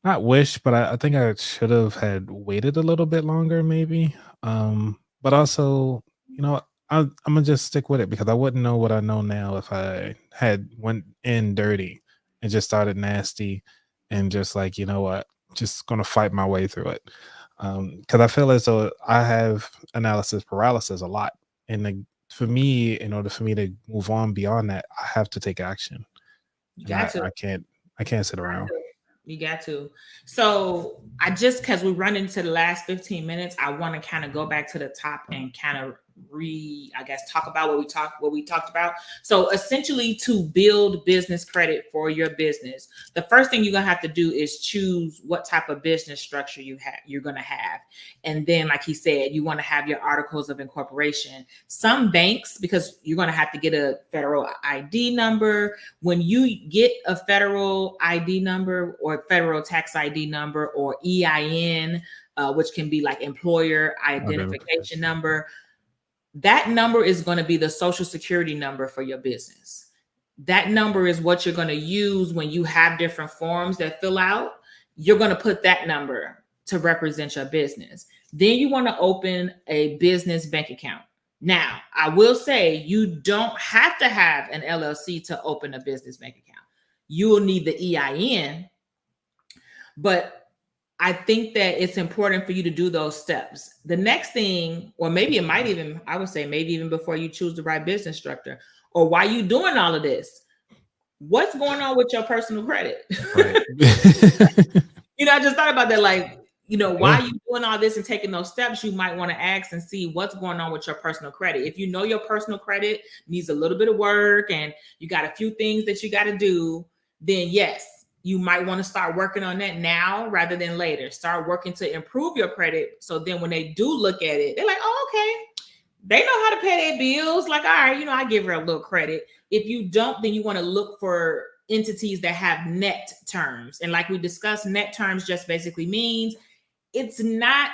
not wish, but I think I should have had waited a little bit longer, maybe. But also, I'm gonna just stick with it because I wouldn't know what I know now if I had went in dirty and just started nasty and just like, you know what, just gonna fight my way through it. Because I feel as though I have analysis paralysis a lot, and for me, in order for me to move on beyond that, I have to take action, You and got to. I can't sit around. You got to. So I just, because we run into the last 15 minutes, I want to kind of go back to the top and kind of talk about what we talked about. So essentially, to build business credit for your business, the first thing you're gonna have to do is choose what type of business structure you're gonna have. And then, like he said, you want to have your articles of incorporation. Some banks, because you're gonna have to get a federal ID number. When you get a federal ID number or federal tax ID number or EIN, which can be like employer identification number, that number is going to be the social security number for your business. That number is what you're going to use when you have different forms that fill out. You're going to put that number to represent your business. Then you want to open a business bank account. Now, I will say you don't have to have an LLC to open a business bank account. You will need the EIN, but I think that it's important for you to do those steps. The next thing, or maybe it might even, I would say maybe even before you choose the right business structure, or why you doing all of this, what's going on with your personal credit? Right. I just thought about that. Like, why you doing all this and taking those steps, you might want to ask and see what's going on with your personal credit. If you know your personal credit needs a little bit of work and you got a few things that you got to do, then yes, you might want to start working on that now rather than later. Start working to improve your credit. So then when they do look at it, they're like, oh, okay. They know how to pay their bills. Like, all right, I give her a little credit. If you don't, then you want to look for entities that have net terms. And like we discussed, net terms just basically means it's not,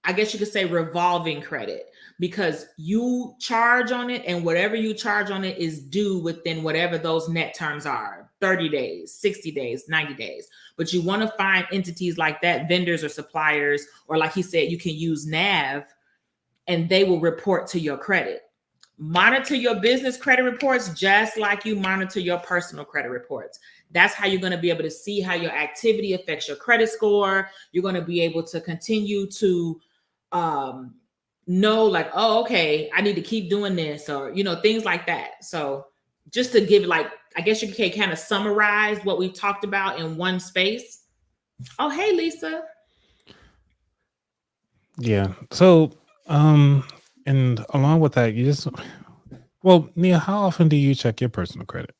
I guess you could say, revolving credit, because you charge on it and whatever you charge on it is due within whatever those net terms are, 30 days, 60 days, 90 days. But you want to find entities like that, vendors or suppliers, or like he said, you can use NAV and they will report to your credit. Monitor your business credit reports just like you monitor your personal credit reports. That's how you're going to be able to see how your activity affects your credit score. You're going to be able to continue to know, like, oh, okay, I need to keep doing this, or things like that. So just to give, like, I guess you can kind of summarize what we've talked about in one space. Oh, hey, Lisa. Yeah. So and along with that, Nia, how often do you check your personal credit?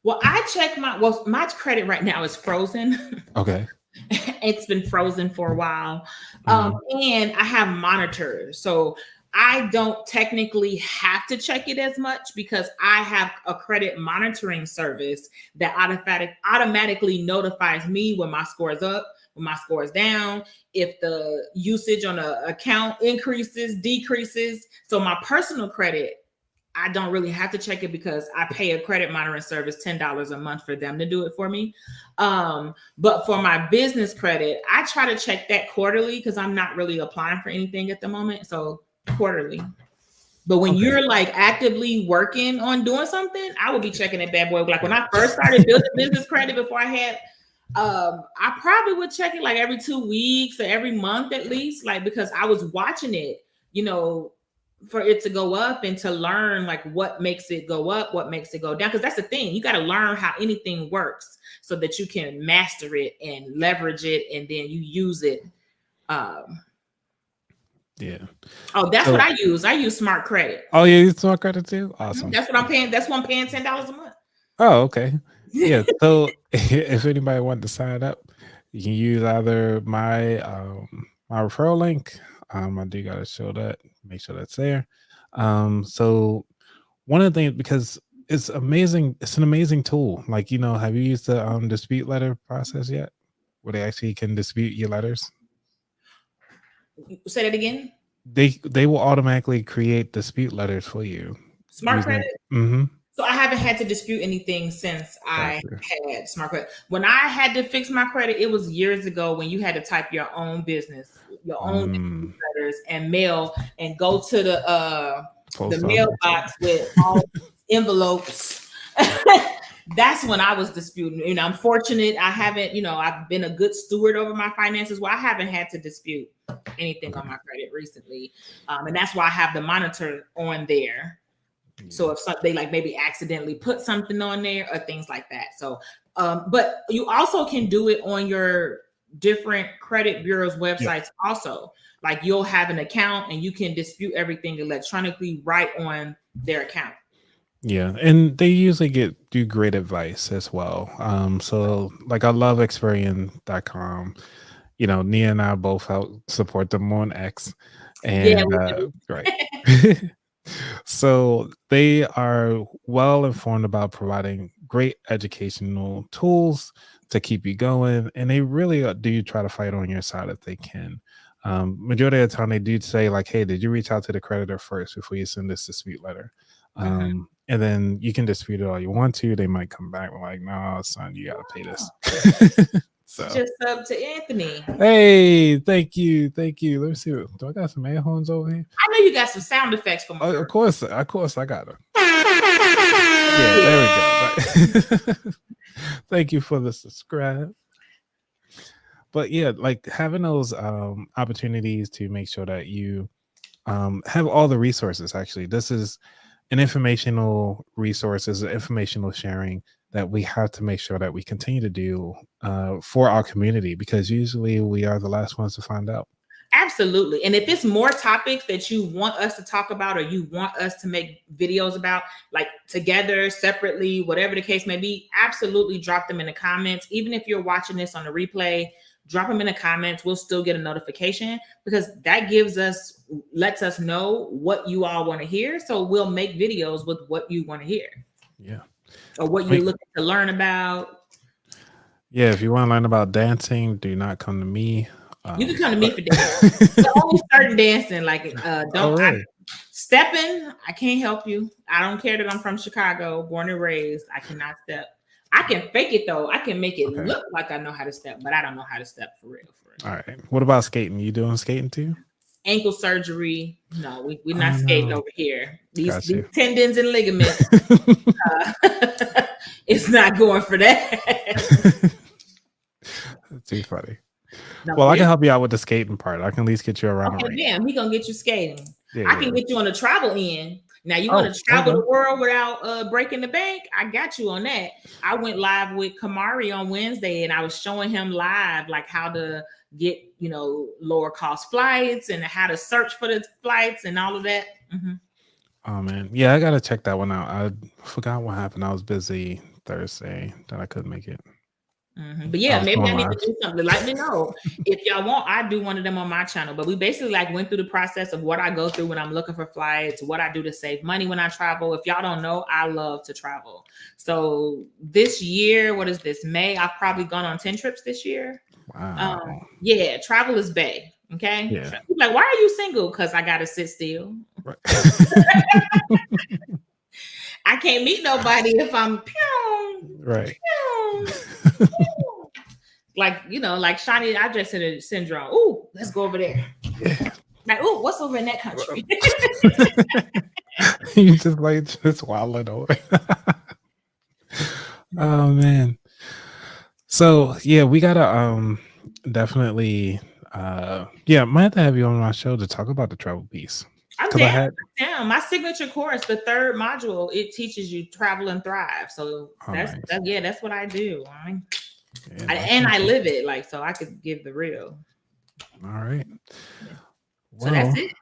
Well, I check my credit right now is frozen. Okay. It's been frozen for a while. And I have monitors. So I don't technically have to check it as much because I have a credit monitoring service that automatically notifies me when my score is up, when my score is down, if the usage on an account increases, decreases. So my personal credit, I don't really have to check it because I pay a credit monitoring service $10 a month for them to do it for me. But for my business credit, I try to check that quarterly because I'm not really applying for anything at the moment. So quarterly. But when you're like actively working on doing something, I would be checking that bad boy. Like when I first started building business credit before I had, I probably would check it like every 2 weeks or every month at least, like because I was watching it, for it to go up and to learn like what makes it go up, what makes it go down. Because that's the thing. You got to learn how anything works so that you can master it and leverage it and then you use it. Yeah. Oh, that's what I use. I use Smart Credit. Oh, yeah, you use Smart Credit too? Awesome. That's what I'm paying. That's what I'm paying $10 a month. Oh, okay. Yeah. So if anybody wanted to sign up, you can use either my my referral link. I do gotta show that, make sure that's there. So one of the things, because it's amazing, it's an amazing tool. Like, have you used the dispute letter process yet? Where they actually can dispute your letters? Say that again. They will automatically create dispute letters for you. Smart Credit. Mm-hmm. So I haven't had to dispute anything since I Gotcha. had smart credit. When I had to fix my credit, it was years ago when you had to type your own business, your own letters and mail and go to the Post mailbox with all envelopes. That's when I was disputing. You know, I'm fortunate I haven't, you know, I've been a good steward over my finances. Well, I haven't had to dispute anything on my credit recently. And that's why I have the monitor on there. So if they like maybe accidentally put something on there or things like that. So, but you also can do it on your different credit bureaus websites also. Like you'll have an account and you can dispute everything electronically right on their account. Yeah, and they usually do great advice as well. So like I love Experian.com. You know, Nia and I both help support them on X. And right. So they are well informed about providing great educational tools to keep you going, and they really do try to fight on your side if they can. Majority of the time, they do say like, "Hey, did you reach out to the creditor first before you send this dispute letter?" And then you can dispute it all you want to. They might come back like, "No, son, you got to pay this." So just up to Anthony. Hey, thank you. Let me see. Do I got some air horns over here? I know you got some sound effects for me. Of course, I got them. Yeah, there we go. Thank you for the subscribe. But yeah, like having those opportunities to make sure that you have all the resources. Actually, this is an informational resources, informational sharing that we have to make sure that we continue to do for our community, because usually we are the last ones to find out. Absolutely. And if it's more topics that you want us to talk about or you want us to make videos about, like together, separately, whatever the case may be, absolutely drop them in the comments. Even if you're watching this on the replay, drop them in the comments. We'll still get a notification because that lets us know what you all want to hear. So we'll make videos with what you want to hear. Yeah. Or what you're looking to learn about. Yeah, if you want to learn about dancing, do not come to me. You can come to me for dancing. But only certain dancing, like stepping, I can't help you. I don't care that I'm from Chicago, born and raised. I cannot step. I can fake it though. I can make it look like I know how to step, but I don't know how to step for real. All right. What about skating? You doing skating too? Ankle surgery. No, we're not skating over here. These tendons and ligaments. It's not going for that. Too funny. Well, I can help you out with the skating part. I can at least get you around. Okay, damn, he gonna get you skating. I can get you on the travel end. Now you want to travel the world without breaking the bank? I got you on that. I went live with Kamari on Wednesday, and I was showing him live like how to get lower cost flights and how to search for the flights and all of that. Oh man, yeah, I gotta check that one out. I forgot what happened. I was busy Thursday that I couldn't make it. But yeah, maybe I need to do something. Let me know if y'all want. I do one of them on my channel. But we basically like went through the process of what I go through when I'm looking for flights, what I do to save money when I travel. If y'all don't know, I love to travel. So this year, what is this, May? I've probably gone on 10 trips this year. Wow. Yeah, travel is bae. Okay. Yeah. Like, why are you single? Because I gotta sit still. Right. I can't meet nobody if I'm right. Like, like Shawnee Object Syndrome. Ooh, let's go over there. Yeah. Like, ooh, what's over in that country? You just wilding away. Oh man. So yeah, we gotta definitely might have to have you on my show to talk about the travel piece. I'm down. My signature course, the 3rd module, it teaches you travel and thrive. So that's what I do. I live it, like, so I could give the real. All right. So that's it.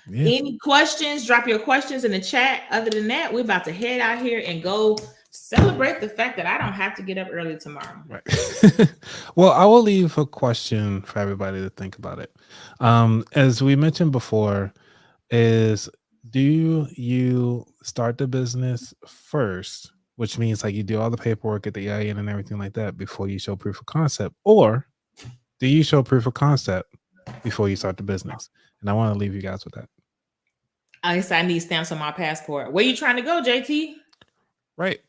Yeah. Any questions? Drop your questions in the chat. Other than that, we're about to head out here and go celebrate the fact that I don't have to get up early tomorrow. Right. Well, I will leave a question for everybody to think about it. As we mentioned before, do you start the business first, which means like you do all the paperwork, get the EIN and everything like that before you show proof of concept, or do you show proof of concept before you start the business? And I want to leave you guys with that. I need stamps on my passport. Where you trying to go, JT? Right.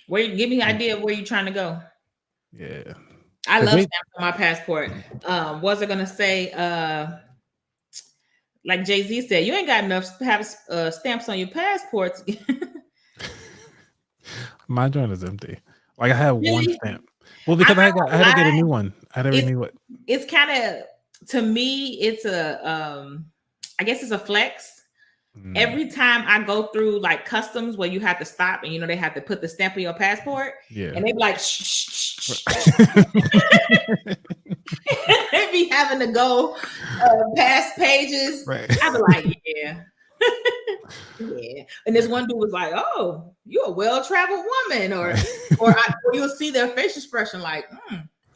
Give me an idea of where you're trying to go. Yeah. I The love great- stamps on my passport. Was I gonna say like Jay-Z said, you ain't got enough to have stamps on your passports. My joint is empty. Like I have one Really? stamp. Well, because I had to get a new one. I had to renew it. It's kind of, to me, it's I guess it's a flex. Every time I go through like customs where you have to stop and you know they have to put the stamp on your passport, and they be like, shh, shh, shh. They be having to go past pages. Right. I be like, yeah. Yeah. And this one dude was like, oh, you're a well-traveled woman, or you'll see their face expression like,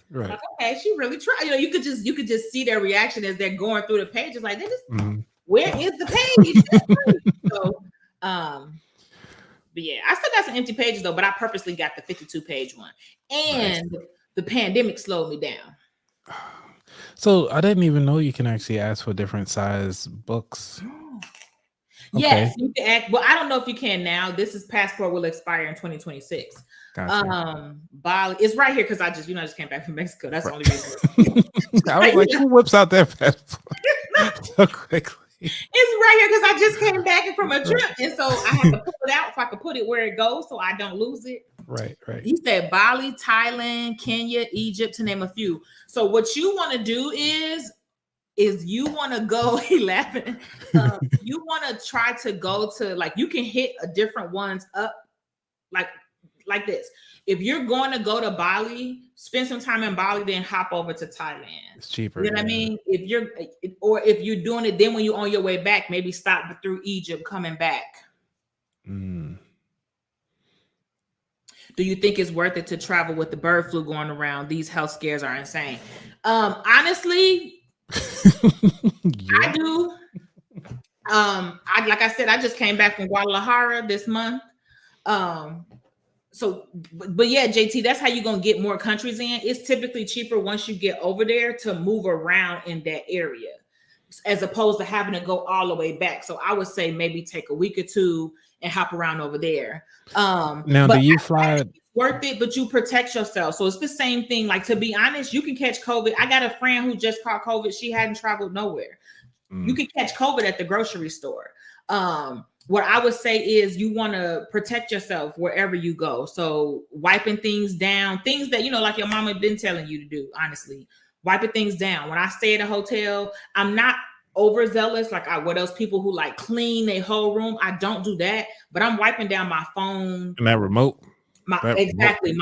Right. like, okay, she really tried. You know, you could just see their reaction as they're going through the pages, like, they just, where is the page? So, but yeah, I still got some empty pages though, but I purposely got the 52-page one. And the pandemic slowed me down. So I didn't even know you can actually ask for different size books. Yes, you can act. Well, I don't know if you can now. This passport will expire in 2026. Gotcha. Bali, it's right here because I just came back from Mexico. That's the only reason. I was like, who whips out that passport so quickly? It's right here because I just came back from a trip, and so I have to pull it out so I can put it where it goes so I don't lose it. Right. He said Bali, Thailand, Kenya, Egypt, to name a few. So what you want to do is you want to go 11. You want to try to go to, like, you can hit a different ones up like this. If you're going to go to Bali, spend some time in Bali, then hop over to Thailand. It's cheaper. You know what I mean? If you're doing it, then when you're on your way back, maybe stop through Egypt coming back. Do you think it's worth it to travel with the bird flu going around? These health scares are insane. Honestly, I do. Like I said, I just came back from Guadalajara this month. But yeah, JT, that's how you're gonna get more countries in. It's typically cheaper once you get over there to move around in that area, as opposed to having to go all the way back. So I would say maybe take a week or two and hop around over there. Now, do you fly? It's worth it, but you protect yourself. So it's the same thing. Like, to be honest, you can catch COVID. I got a friend who just caught COVID. She hadn't traveled nowhere. You can catch COVID at the grocery store. What I would say is you want to protect yourself wherever you go. So wiping things down, things that, like your mama been telling you to do, honestly, wiping things down. When I stay at a hotel, I'm not overzealous. Like what else people who like clean their whole room. I don't do that, but I'm wiping down my phone. And that remote. My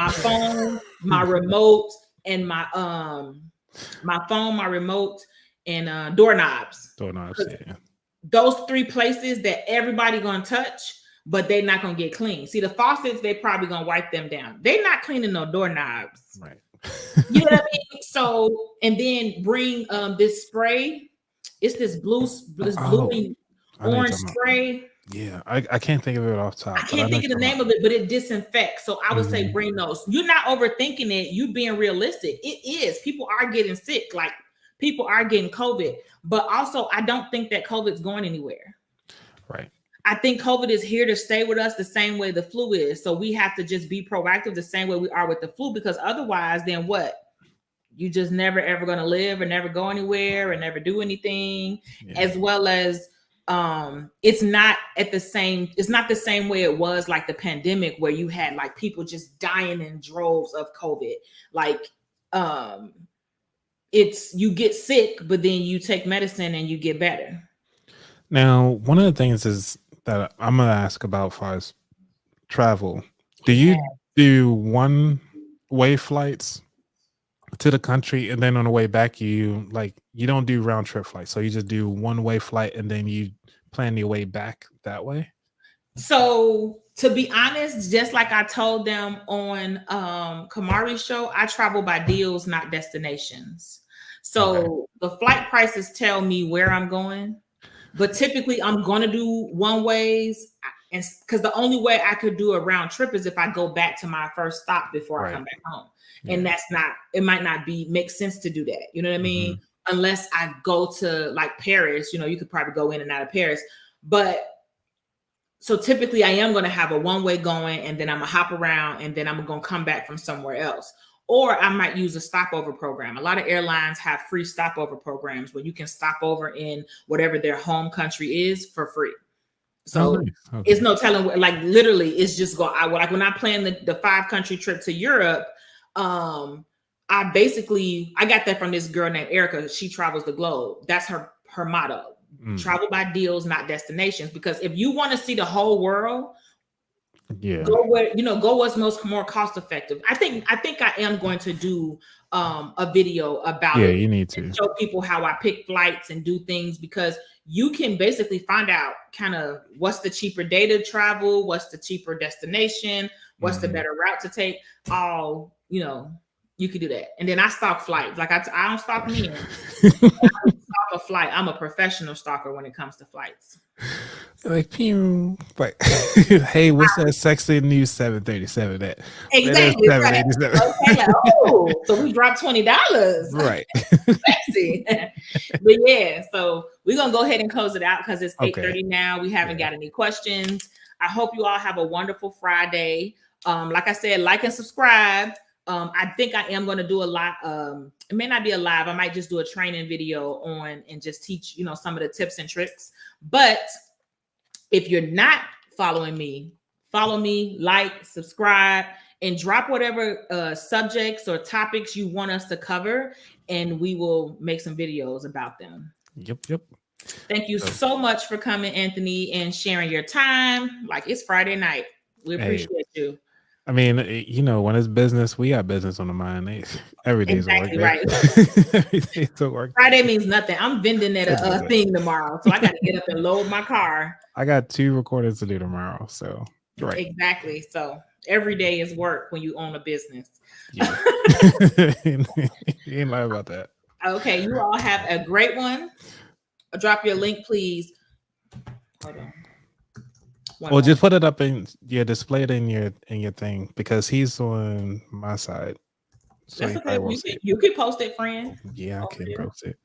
phone, my remote, and my phone, my remote, and doorknobs. Yeah. Those three places that everybody gonna touch, but they're not gonna get clean. See, the faucets, they probably gonna wipe them down. They're not cleaning no doorknobs. Right. You know what I mean? So, and then bring this spray. It's this blue orange spray. Yeah, I can't think of it off top. I can't think of the name of it, but it disinfects. So I would say bring those. You're not overthinking it. You being realistic. It is. People are getting sick. Like, people are getting COVID. But also, I don't think that COVID's going anywhere. Right. I think COVID is here to stay with us the same way the flu is. So we have to just be proactive the same way we are with the flu, because otherwise, then what? You just never, ever going to live or never go anywhere and never do anything. Yeah. As well as it's not the same way it was like the pandemic, where you had like people just dying in droves of COVID. Like, you get sick, but then you take medicine and you get better. Now, one of the things is that I'm going to ask about as far as travel. Do you do one-way flights to the country, and then on the way back, you don't do round trip flights? So you just do one-way flight, and then you plan your way back that way? So, to be honest, just like I told them on Kamari's show, I travel by deals, not destinations. So the flight prices tell me where I'm going, but typically I'm going to do one ways, and because the only way I could do a round trip is if I go back to my first stop before I come back home. Yeah. And it might not make sense to do that. You know what I mean? Unless I go to like Paris, you could probably go in and out of Paris, but So typically I am going to have a one-way going, and then I'm gonna hop around, and then I'm going to come back from somewhere else. Or I might use a stopover program. A lot of airlines have free stopover programs where you can stop over in whatever their home country is for free. So nice. Okay. it's no telling, like literally it's just go. Like when I planned the 5-country trip to Europe, I got that from this girl named Erica. She travels the globe. That's her motto. Travel by deals, not destinations. Because if you want to see the whole world, go what's more cost effective. I think I am going to do a video about it. You need to show people how I pick flights and do things, because you can basically find out kind of what's the cheaper day to travel, what's the cheaper destination, what's the better route to take. You could do that. And then I stalk flights. Like I don't stalk men. I stalk a flight. I'm a professional stalker when it comes to flights. Like, pew. Like, hey, what's that sexy new 737 at? Exactly. Right. Okay, so we dropped $20. Right. Sexy. But yeah, so we're going to go ahead and close it out because it's 8:30 now. We haven't got any questions. I hope you all have a wonderful Friday. Like I said, like and subscribe. I think I am going to do a lot. It may not be a live. I might just do a training video on and just teach, some of the tips and tricks. But if you're not following me, follow me, like, subscribe, and drop whatever subjects or topics you want us to cover, and we will make some videos about them. Yep. Thank you so much for coming, Anthony, and sharing your time. Like, it's Friday night. We appreciate you. I mean, when it's business, we got business on the mind. Every day's exactly work. Right. Every day's work. Friday means nothing. I'm vending at a thing tomorrow, so I got to get up and load my car. I got 2 recordings to do tomorrow, so right. Exactly. So every day is work when you own a business. Yeah. You ain't lying about that. Okay, you all have a great one. Drop your link, please. Hold on. Well, just put it up in display it in your thing, because he's on my side. So that's okay. You can post it, friend. Yeah, I can post it.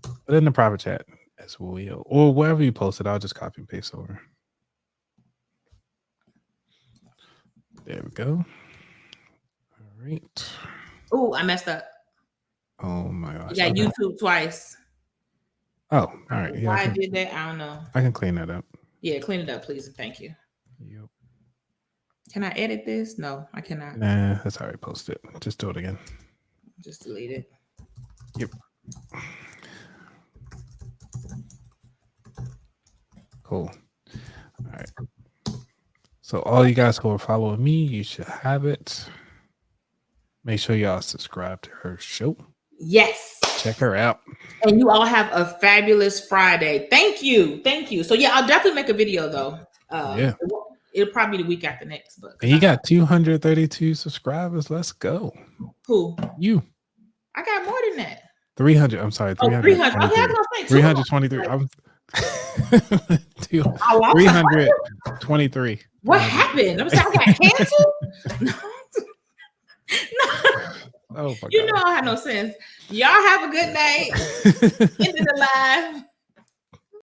Put it in the private chat as well, or wherever you post it. I'll just copy and paste over. There we go. All right. Oh, I messed up. Oh my gosh. Yeah, YouTube twice. Oh, all right. Yeah, why I did that, I don't know. I can clean that up. Yeah, clean it up, please, and thank you. Yep. Can I edit this? No, I cannot. Nah, that's already posted. Just do it again. Just delete it. Yep. Cool. All right. So all you guys who are following me, you should have it. Make sure y'all subscribe to her show. Yes. Check her out. And you all have a fabulous Friday. Thank you. So yeah, I'll definitely make a video though. It'll probably be the week after next. But and you got 232 subscribers. Let's go. Who? You. I got more than that. 300. I'm sorry. 300. 300. Okay, I was gonna say 323. I'm 323. What happened? I'm sorry, I got canceled. No. Oh, you know I have no sense. Y'all have a good night. End of the live.